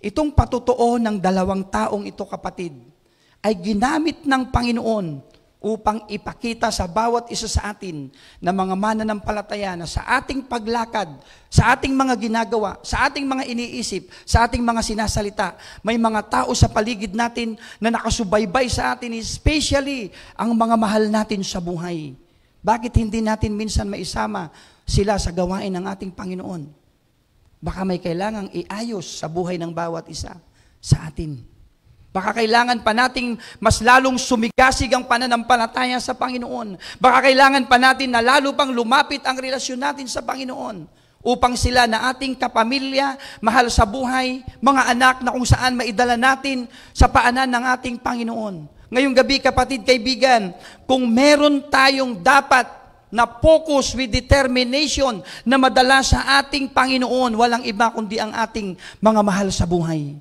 Itong patotoo ng dalawang taong ito, kapatid, ay ginamit ng Panginoon upang ipakita sa bawat isa sa atin na mga mananampalataya na sa ating paglakad, sa ating mga ginagawa, sa ating mga iniisip, sa ating mga sinasalita, may mga tao sa paligid natin na nakasubaybay sa atin, especially ang mga mahal natin sa buhay. Bakit hindi natin minsan maisama sila sa gawain ng ating Panginoon? Baka may kailangang iayos sa buhay ng bawat isa sa atin. Baka kailangan pa nating mas lalong sumigasig ang pananampalataya sa Panginoon. Baka kailangan pa natin na lalo pang lumapit ang relasyon natin sa Panginoon upang sila na ating kapamilya, mahal sa buhay, mga anak na kung saan maidala natin sa paanan ng ating Panginoon. Ngayong gabi, kapatid, kaibigan, kung meron tayong dapat na focus with determination na madala sa ating Panginoon, walang iba kundi ang ating mga mahal sa buhay.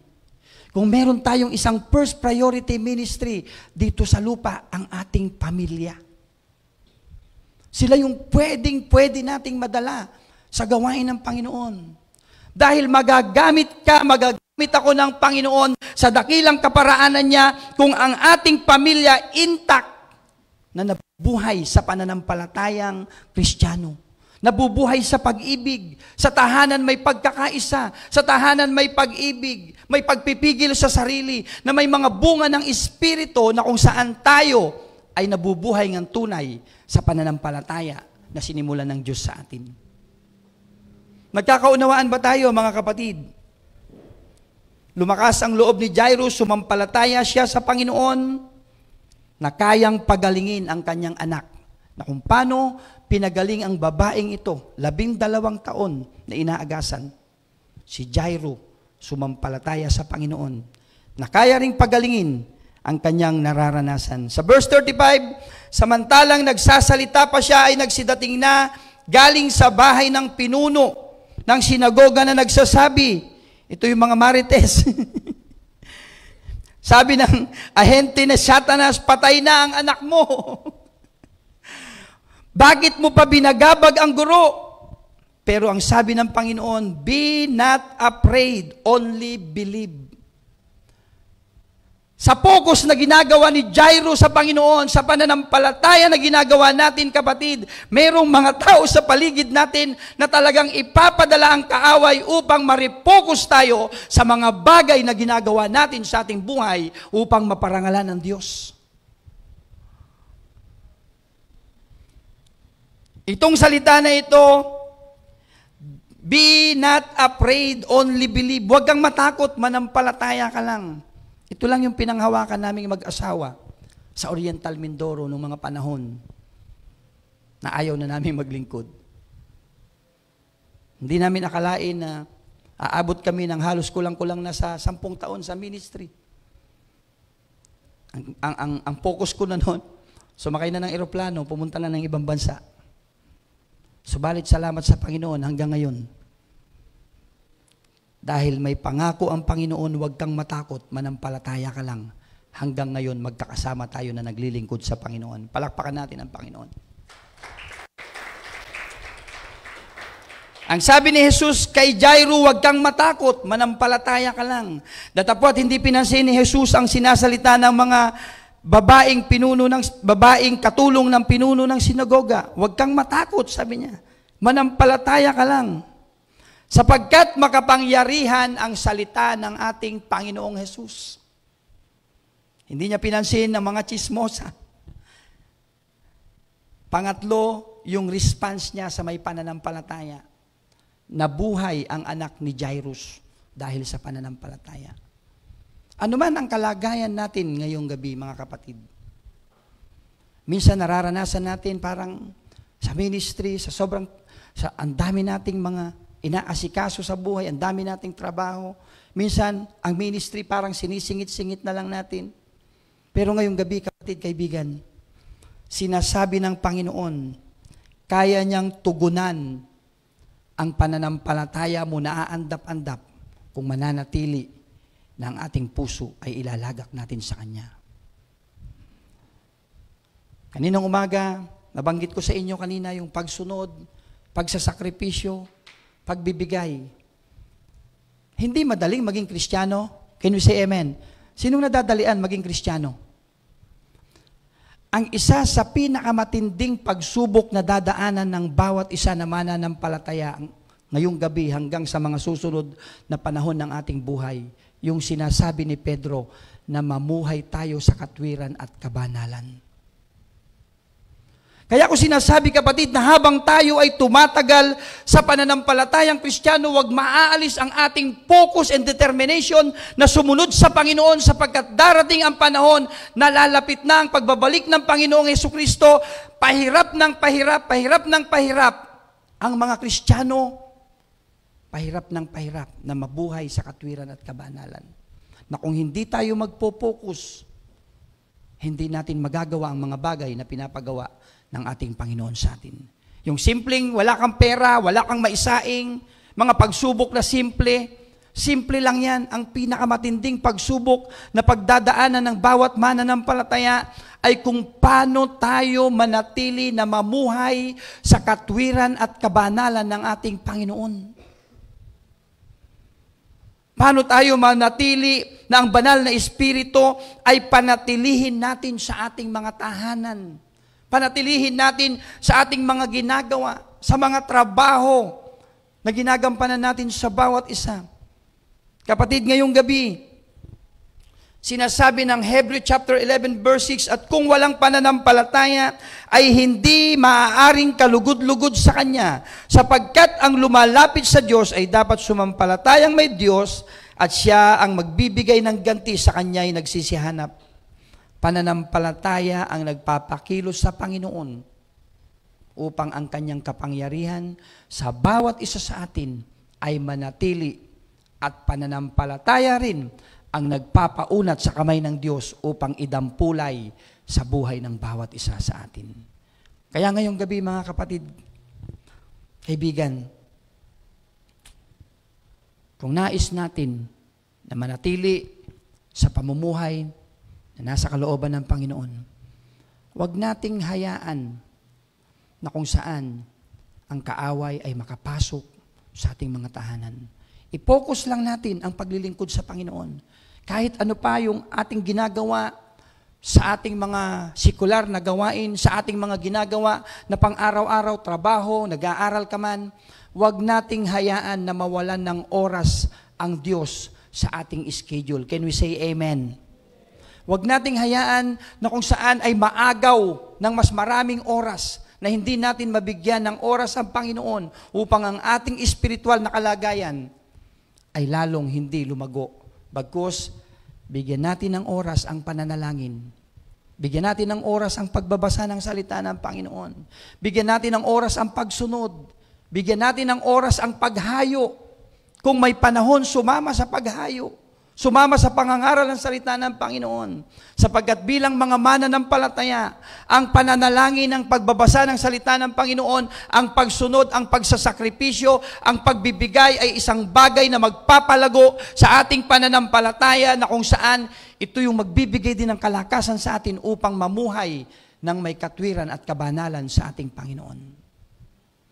Kung meron tayong isang first priority ministry dito sa lupa, ang ating pamilya. Sila yung pwede nating madala sa gawain ng Panginoon. Dahil magagamit ako ng Panginoon sa dakilang kaparaanan niya kung ang ating pamilya intact na nabubuhay sa pananampalatayang Kristiyano. Nabubuhay sa pag-ibig. Sa tahanan may pagkakaisa. Sa tahanan may pag-ibig. May pagpipigil sa sarili. Na may mga bunga ng Espiritu na kung saan tayo ay nabubuhay ng tunay sa pananampalataya na sinimulan ng Diyos sa atin. Nagkakaunawaan ba tayo, mga kapatid? Lumakas ang loob ni Jairus, sumampalataya siya sa Panginoon na kayang pagalingin ang kanyang anak. Na kung paano pinagaling ang babaeng ito, 12 taon na inaagasan. Si Jairo, sumampalataya sa Panginoon, na kaya ring pagalingin ang kanyang nararanasan. Sa verse 35, samantalang nagsasalita pa siya ay nagsidating na galing sa bahay ng pinuno ng sinagoga na nagsasabi, ito yung mga marites, sabi ng ahente na Satanas, patay na ang anak mo. Bakit mo pa binagabag ang guro? Pero ang sabi ng Panginoon, be not afraid, only believe. Sa focus na ginagawa ni Jairo sa Panginoon, sa pananampalataya na ginagawa natin, kapatid, mayroong mga tao sa paligid natin na talagang ipapadala ang kaaway upang ma-refocus tayo sa mga bagay na ginagawa natin sa ating buhay upang maparangalan ng Diyos. Itong salita na ito, be not afraid, only believe. Huwag kang matakot, manampalataya ka lang. Ito lang yung pinanghawakan naming mag-asawa sa Oriental Mindoro noong mga panahon na ayaw na namin maglingkod. Hindi namin akalain na aabot kami ng halos kulang-kulang na sa 10 taon sa ministry. Ang focus ko na noon, sumakay na ng eroplano, pumunta na ng ibang bansa. Subalit salamat sa Panginoon hanggang ngayon. Dahil may pangako ang Panginoon, huwag kang matakot, manampalataya ka lang. Hanggang ngayon, magkakasama tayo na naglilingkod sa Panginoon. Palakpakan natin ang Panginoon. Ang sabi ni Jesus kay Jairo, huwag kang matakot, manampalataya ka lang. Datapwat hindi pinansin ni Jesus ang sinasalita ng mga babaeng katulong ng pinuno ng sinagoga. Huwag kang matakot, sabi niya. Manampalataya ka lang. Sapagkat makapangyarihan ang salita ng ating Panginoong Jesus. Hindi niya pinansin ng mga chismosa. Pangatlo, yung response niya sa may pananampalataya. Nabuhay ang anak ni Jairus dahil sa pananampalataya. Ano man ang kalagayan natin ngayong gabi, mga kapatid. Minsan nararanasan natin parang sa ministry, sa ang dami nating mga inaasikaso sa buhay, ang dami nating trabaho. Minsan, ang ministry parang sinisingit-singit na lang natin. Pero ngayong gabi, kapatid, kaibigan, sinasabi ng Panginoon, kaya niyang tugunan ang pananampalataya mo na aandap-andap kung mananatili na ang ating puso ay ilalagak natin sa Kanya. Kaninang umaga, nabanggit ko sa inyo kanina yung pagsunod, pagsasakripisyo, pagbibigay. Hindi madaling maging Kristiyano. Can we say amen? Sinong nadadalian maging Kristiyano? Ang isa sa pinakamatinding pagsubok na dadaanan ng bawat isa na mananampalataya ngayong gabi hanggang sa mga susunod na panahon ng ating buhay, yung sinasabi ni Pedro na mamuhay tayo sa katwiran at kabanalan. Kaya ko sinasabi, kapatid, na habang tayo ay tumatagal sa pananampalatayang Kristiyano, huwag maaalis ang ating focus and determination na sumunod sa Panginoon, sapagkat darating ang panahon na lalapit na ang pagbabalik ng Panginoong Jesucristo, pahirap ng pahirap ang mga Kristiyano, pahirap ng pahirap na mabuhay sa katwiran at kabanalan. Na kung hindi tayo magpo-focus, hindi natin magagawa ang mga bagay na pinapagawa ng ating Panginoon sa atin. Yung simpleng wala kang pera, wala kang maisaing, mga pagsubok na simple lang yan. Ang pinakamatinding pagsubok na pagdadaanan ng bawat mananampalataya ay kung paano tayo manatili na mamuhay sa katwiran at kabanalan ng ating Panginoon. Paano tayo manatili na ang banal na Espiritu ay panatilihin natin sa ating mga tahanan. Panatilihin natin sa ating mga ginagawa, sa mga trabaho na ginagampanan natin sa bawat isa. Kapatid, ngayong gabi, sinasabi ng Hebrew chapter 11 verse 6, at kung walang pananampalataya ay hindi maaaring kalugod-lugod sa Kanya, sapagkat ang lumalapit sa Diyos ay dapat sumampalatayang may Diyos at Siya ang magbibigay ng ganti sa Kanya ay nagsisihanap. Pananampalataya ang nagpapakilos sa Panginoon upang ang Kanyang kapangyarihan sa bawat isa sa atin ay manatili, at pananampalataya rin ang nagpapaunat sa kamay ng Diyos upang idampulay sa buhay ng bawat isa sa atin. Kaya ngayong gabi, mga kapatid, kaibigan, kung nais natin na manatili sa pamumuhay na nasa kalooban ng Panginoon, huwag nating hayaan na kung saan ang kaaway ay makapasok sa ating mga tahanan. I-focus lang natin ang paglilingkod sa Panginoon. Kahit ano pa yung ating ginagawa sa ating mga sekular na gawain, sa ating mga ginagawa na pang-araw-araw, trabaho, nag-aaral ka man, huwag nating hayaan na mawalan ng oras ang Diyos sa ating schedule. Can we say amen? Huwag nating hayaan na kung saan ay maagaw ng mas maraming oras na hindi natin mabigyan ng oras ang Panginoon upang ang ating espiritual na kalagayan ay lalong hindi lumago. Bagkus, bigyan natin ng oras ang pananalangin. Bigyan natin ng oras ang pagbabasa ng salita ng Panginoon. Bigyan natin ng oras ang pagsunod. Bigyan natin ng oras ang paghayo. Kung may panahon, sumama sa paghayo. Sumama sa pangangaral ng salita ng Panginoon. Sapagkat bilang mga mananampalataya, ang pananalangin ng pagbabasa ng salita ng Panginoon, ang pagsunod, ang pagsasakripisyo, ang pagbibigay ay isang bagay na magpapalago sa ating pananampalataya na kung saan ito yung magbibigay din ng kalakasan sa atin upang mamuhay ng may katwiran at kabanalan sa ating Panginoon.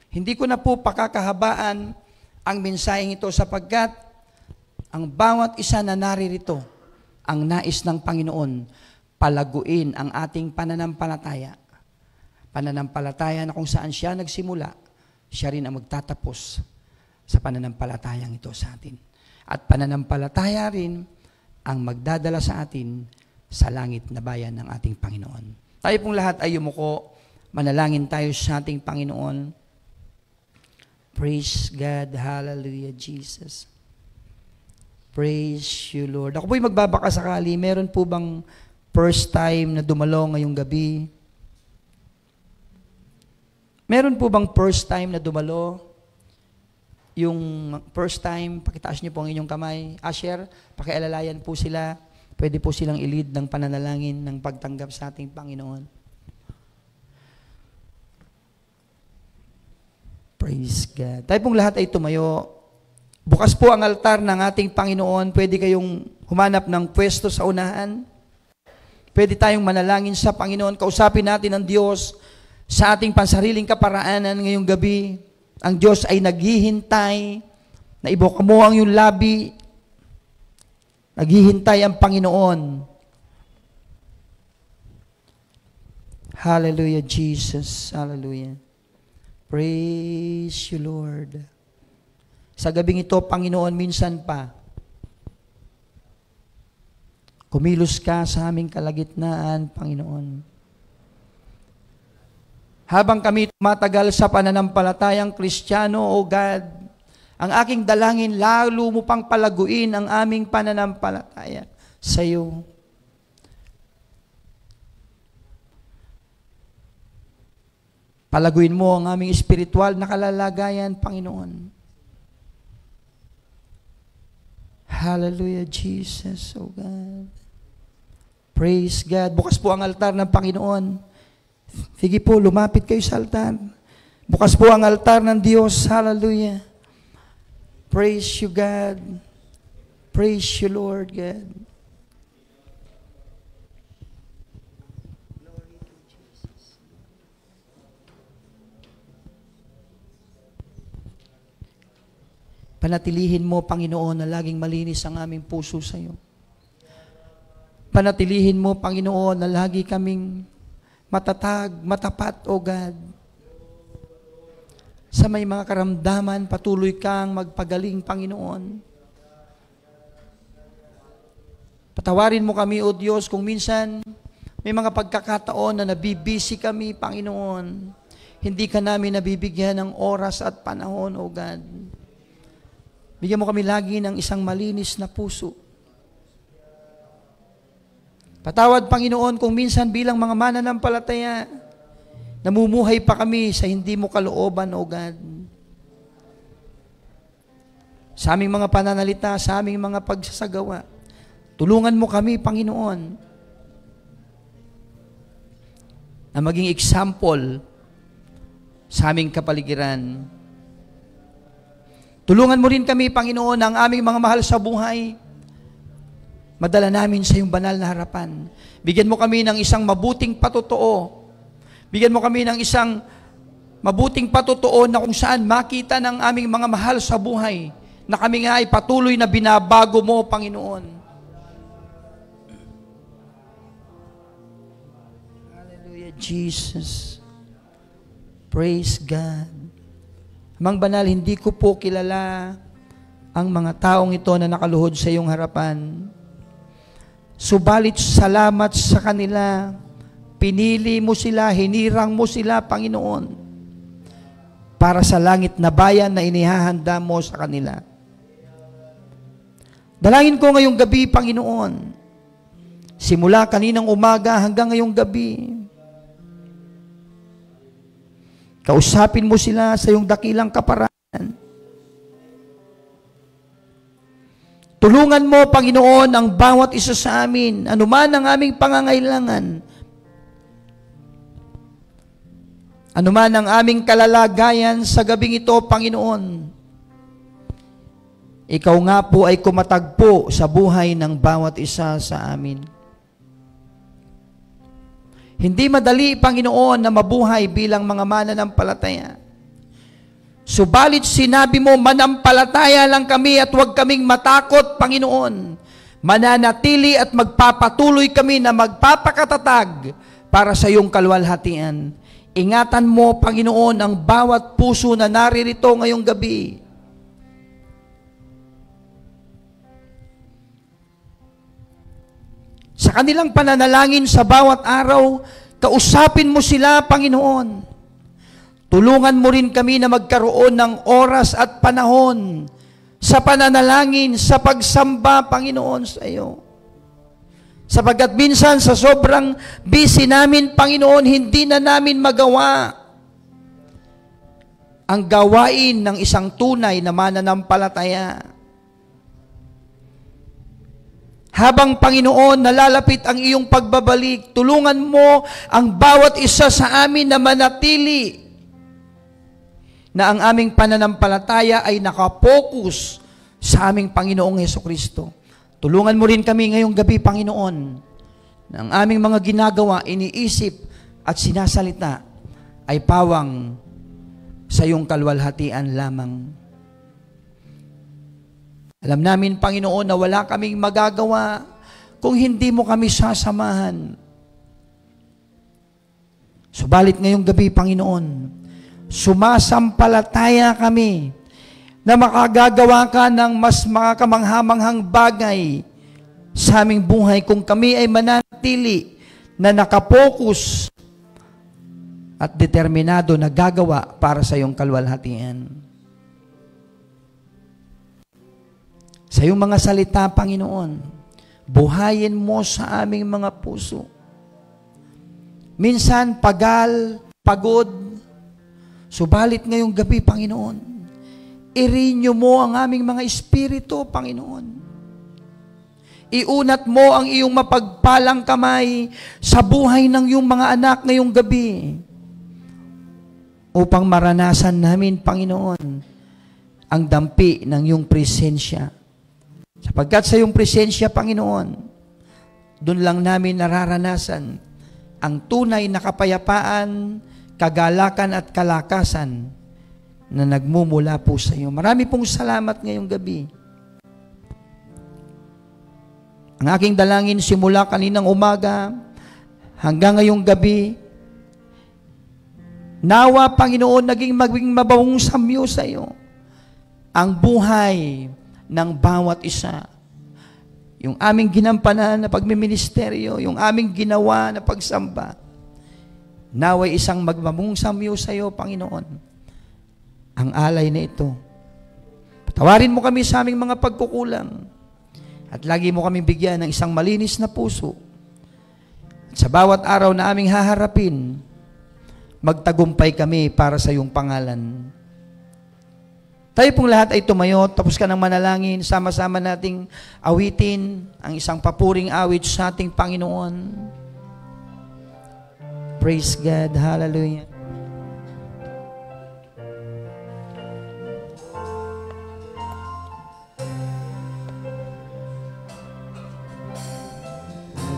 Hindi ko na po pakakahabaan ang mensaheng ito sapagkat ang bawat isa na naririto, ang nais ng Panginoon, palaguin ang ating pananampalataya. Pananampalataya na kung saan siya nagsimula, siya rin ang magtatapos sa pananampalatayang ito sa atin. At pananampalataya rin ang magdadala sa atin sa langit na bayan ng ating Panginoon. Tayo pong lahat ay yumuko, manalangin tayo sa ating Panginoon. Praise God, hallelujah, Jesus. Praise you, Lord. Ako po'y magbabaka sakali. Meron po bang first time na dumalo ngayong gabi? Meron po bang first time na dumalo? yung first time, pakitaas niyo po ang inyong kamay. Asher, pakialalayan po sila. Pwede po silang i-lead ng pananalangin ng pagtanggap sa ating Panginoon. Praise God. Tayo pong lahat ay tumayo. Bukas po ang altar ng ating Panginoon. Pwede kayong humanap ng pwesto sa unahan. Pwede tayong manalangin sa Panginoon. Kausapin natin ang Diyos sa ating pansariling kaparaanan ngayong gabi. Ang Diyos ay naghihintay na ibuka mo ang iyong labi. Naghihintay ang Panginoon. Hallelujah, Jesus. Hallelujah. Praise you, Lord. Sa gabing ito, Panginoon, minsan pa, kumilos ka sa aming kalagitnaan, Panginoon. Habang kami tumatagal sa pananampalatayang Kristiyano, O God, ang aking dalangin, lalo mo pang palaguin ang aming pananampalataya sa iyo. Palaguin mo ang aming espiritual na kalalagayan, Panginoon. Hallelujah, Jesus, O God. Praise God. Bukas po ang altar ng Panginoon. Sige po, lumapit kayo sa altar. Bukas po ang altar ng Diyos. Hallelujah. Praise you, God. Praise you, Lord God. Panatilihin mo, Panginoon, na laging malinis ang aming puso sa iyo. Panatilihin mo, Panginoon, na lagi kaming matatag, matapat, O God. Sa may mga karamdaman, patuloy kang magpagaling, Panginoon. Patawarin mo kami, O Diyos, kung minsan may mga pagkakataon na nabibisi kami, Panginoon. Hindi ka namin nabibigyan ng oras at panahon, O God. Bigyan mo kami lagi ng isang malinis na puso. Patawad, Panginoon, kung minsan bilang mga mananampalataya, namumuhay pa kami sa hindi mo kalooban, O God. Sa aming mga pananalita, sa aming mga pagsasagawa, tulungan mo kami, Panginoon, na maging example sa aming kapaligiran. Tulungan mo rin kami, Panginoon, ang aming mga mahal sa buhay. Madala namin sa iyong banal na harapan. Bigyan mo kami ng isang mabuting patotoo. Bigyan mo kami ng isang mabuting patotoo na kung saan makita ng aming mga mahal sa buhay na kami nga ay patuloy na binabago mo, Panginoon. Hallelujah, Jesus. Praise God. Amang banal, hindi ko po kilala ang mga taong ito na nakaluhod sa iyong harapan. Subalit salamat sa kanila. Pinili mo sila, hinirang mo sila, Panginoon, para sa langit na bayan na inihahanda mo sa kanila. Dalangin ko ngayong gabi, Panginoon, simula kaninang umaga hanggang ngayong gabi, kausapin mo sila sa iyong dakilang kaparaanan. Tulungan mo, Panginoon, ang bawat isa sa amin, anuman ang aming pangangailangan, anuman ang aming kalalagayan sa gabing ito, Panginoon. Ikaw nga po ay kumatagpo sa buhay ng bawat isa sa amin. Hindi madali, Panginoon, na mabuhay bilang mga mananampalataya. Subalit sinabi mo, manampalataya lang kami at huwag kaming matakot, Panginoon. Mananatili at magpapatuloy kami na magpapakatatag para sa iyong kaluwalhatian. Ingatan mo, Panginoon, ang bawat puso na naririto ngayong gabi. Sa kanilang pananalangin sa bawat araw, kausapin mo sila, Panginoon. Tulungan mo rin kami na magkaroon ng oras at panahon sa pananalangin, sa pagsamba, Panginoon, sa iyo. Sapagkat minsan sa sobrang busy namin, Panginoon, hindi na namin magawa ang gawain ng isang tunay na mananampalataya. Habang Panginoon, nalalapit ang iyong pagbabalik, tulungan mo ang bawat isa sa amin na manatili na ang aming pananampalataya ay nakapokus sa aming Panginoong Hesukristo. Tulungan mo rin kami ngayong gabi, Panginoon, na ang aming mga ginagawa, iniisip at sinasalita ay pawang sa iyong kalwalhatian lamang. Alam namin, Panginoon, na wala kaming magagawa kung hindi mo kami sasamahan. Subalit ngayong gabi, Panginoon, sumasampalataya kami na makagagawa ka ng mas makakamanghamanghang bagay sa aming buhay kung kami ay manatili na nakapokus at determinado na gagawa para sa iyong kalwalhatian. Sa iyong mga salita, Panginoon, buhayin mo sa aming mga puso. Minsan, pagal, pagod, subalit ngayong gabi, Panginoon, i-renew mo ang aming mga espiritu, Panginoon. Iunat mo ang iyong mapagpalang kamay sa buhay ng iyong mga anak ngayong gabi upang maranasan namin, Panginoon, ang dampi ng iyong presensya. Sapagkat sa iyong presensya, Panginoon, doon lang namin nararanasan ang tunay na kapayapaan, kagalakan at kalakasan na nagmumula po sa iyo. Marami pong salamat ngayong gabi. Ang aking dalangin simula kaninang umaga hanggang ngayong gabi, nawa, Panginoon, maging mabawang samyo sa iyo ang buhay ng bawat isa. Yung aming ginampanan na pagmiministeryo, yung aming ginawa na pagsamba, naway isang magmamungsamyo sa iyo, Panginoon, ang alay na ito. Patawarin mo kami sa aming mga pagkukulang at lagi mo kami bigyan ng isang malinis na puso. At sa bawat araw na aming haharapin, magtagumpay kami para sa iyong pangalan. Tayo pong lahat ay tumayo, tapos ka ng manalangin, sama-sama nating awitin ang isang papuring awit sa ating Panginoon. Praise God, hallelujah.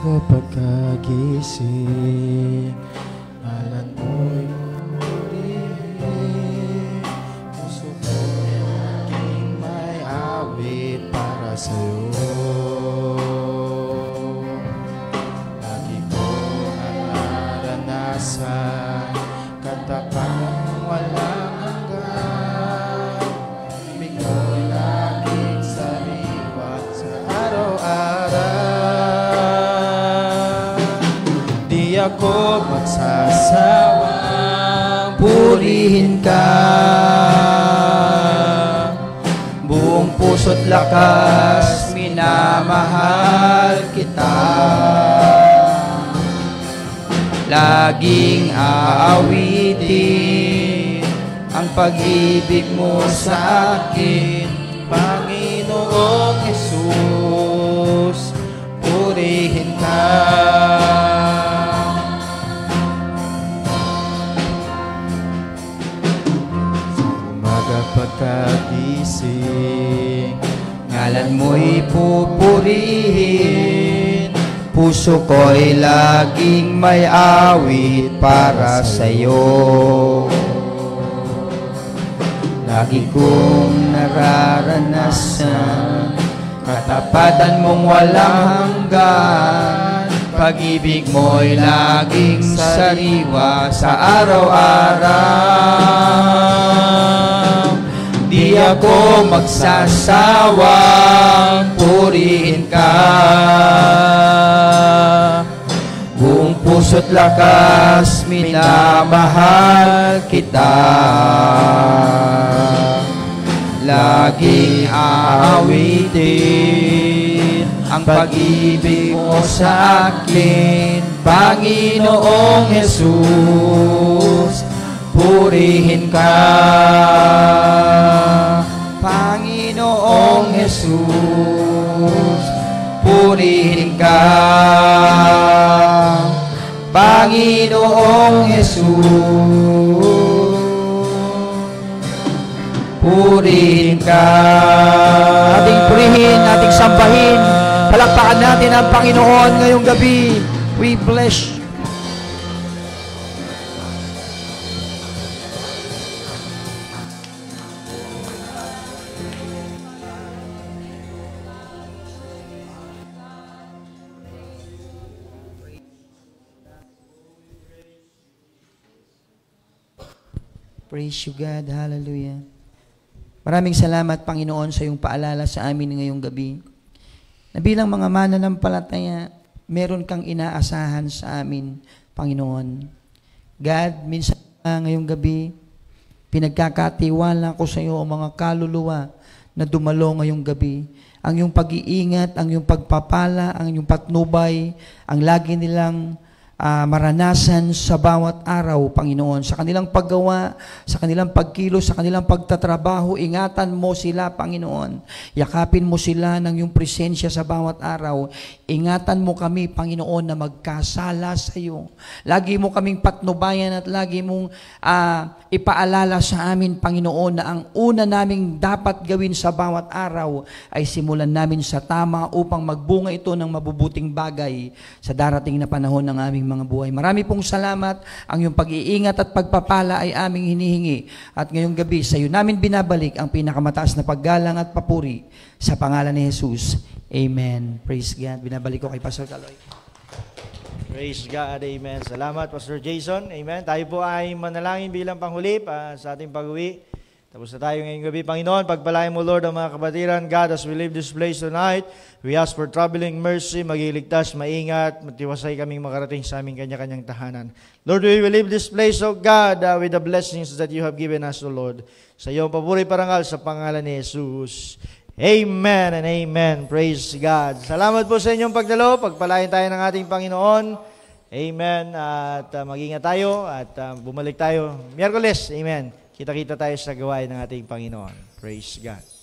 Pagkagising, alam mo'y purihin, puso ko'y aking may awit para sa'yo. Lagi kong nararanasan, katapang walang hanggan, bigay laging sariwa sa araw-araw. Di ako magsasawang purihin ka, buong puso't lakas minamahal kita. Laging aawitin ang pag-ibig mo sa akin, Panginoong Jesus, purihin ka. Pagkagising, ngalan mo'y pupurihin, puso ko'y laging may awit para sa'yo. Lagi kong nararanasan, katapatan mong walang hanggan, pag-ibig mo'y laging sariwa sa araw-araw. Di ako magsasawang purihin ka, buong puso't lakas minamahal kita. Laging aawitin ang pag-ibig mo sa akin, Panginoong Jesus, purihin ka. purihin ka. Ating purihin, ating sambahin. Palakpakan natin ang Panginoon ngayong gabi. We bless you. Praise you, God. Hallelujah. Maraming salamat, Panginoon, sa iyong paalala sa amin ngayong gabi. Na bilang mga mananampalataya, meron kang inaasahan sa amin, Panginoon. God, minsan ngayong gabi, pinagkakatiwala ko sa iyo ang mga kaluluwa na dumalo ngayong gabi. Ang iyong pag-iingat, ang iyong pagpapala, ang iyong patnubay, ang lagi nilang maranasan sa bawat araw, Panginoon. Sa kanilang paggawa, sa kanilang pagkilos, sa kanilang pagtatrabaho, ingatan mo sila, Panginoon. Yakapin mo sila ng iyong presensya sa bawat araw. Ingatan mo kami, Panginoon, na magkasala sa iyo. Lagi mo kaming patnubayan at lagi mong ipaalala sa amin, Panginoon, na ang una naming dapat gawin sa bawat araw ay simulan namin sa tama upang magbunga ito ng mabubuting bagay sa darating na panahon ng aming mga buhay. Marami pong salamat. Ang iyong pag-iingat at pagpapala ay aming hinihingi. At ngayong gabi, sa iyo namin binabalik ang pinakamataas na paggalang at papuri sa pangalan ni Jesus. Amen. Praise God. Binabalik ko kay Pastor Kaloy. Praise God. Amen. Salamat, Pastor Jason. Amen. Tayo po ay manalangin bilang panghuli sa ating pag-uwi. Tapos na tayo ngayong gabi. Panginoon, pagpalain mo, Lord, ang mga kabatiran. God, as we leave this place tonight, we ask for traveling mercy, magiligtas, maingat, matiwasay kaming makarating sa aming kanya-kanyang tahanan. Lord, we will leave this place, O God, with the blessings that you have given us, O Lord. Sa iyong papuri parangal sa pangalan ni Jesus. Amen and amen. Praise God. Salamat po sa inyong pagdalo. Pagpalain tayo ng ating Panginoon. Amen. At mag-ingat tayo at bumalik tayo Miyerkules. Amen. Kita-kita tayo sa gawain ng ating Panginoon. Praise God.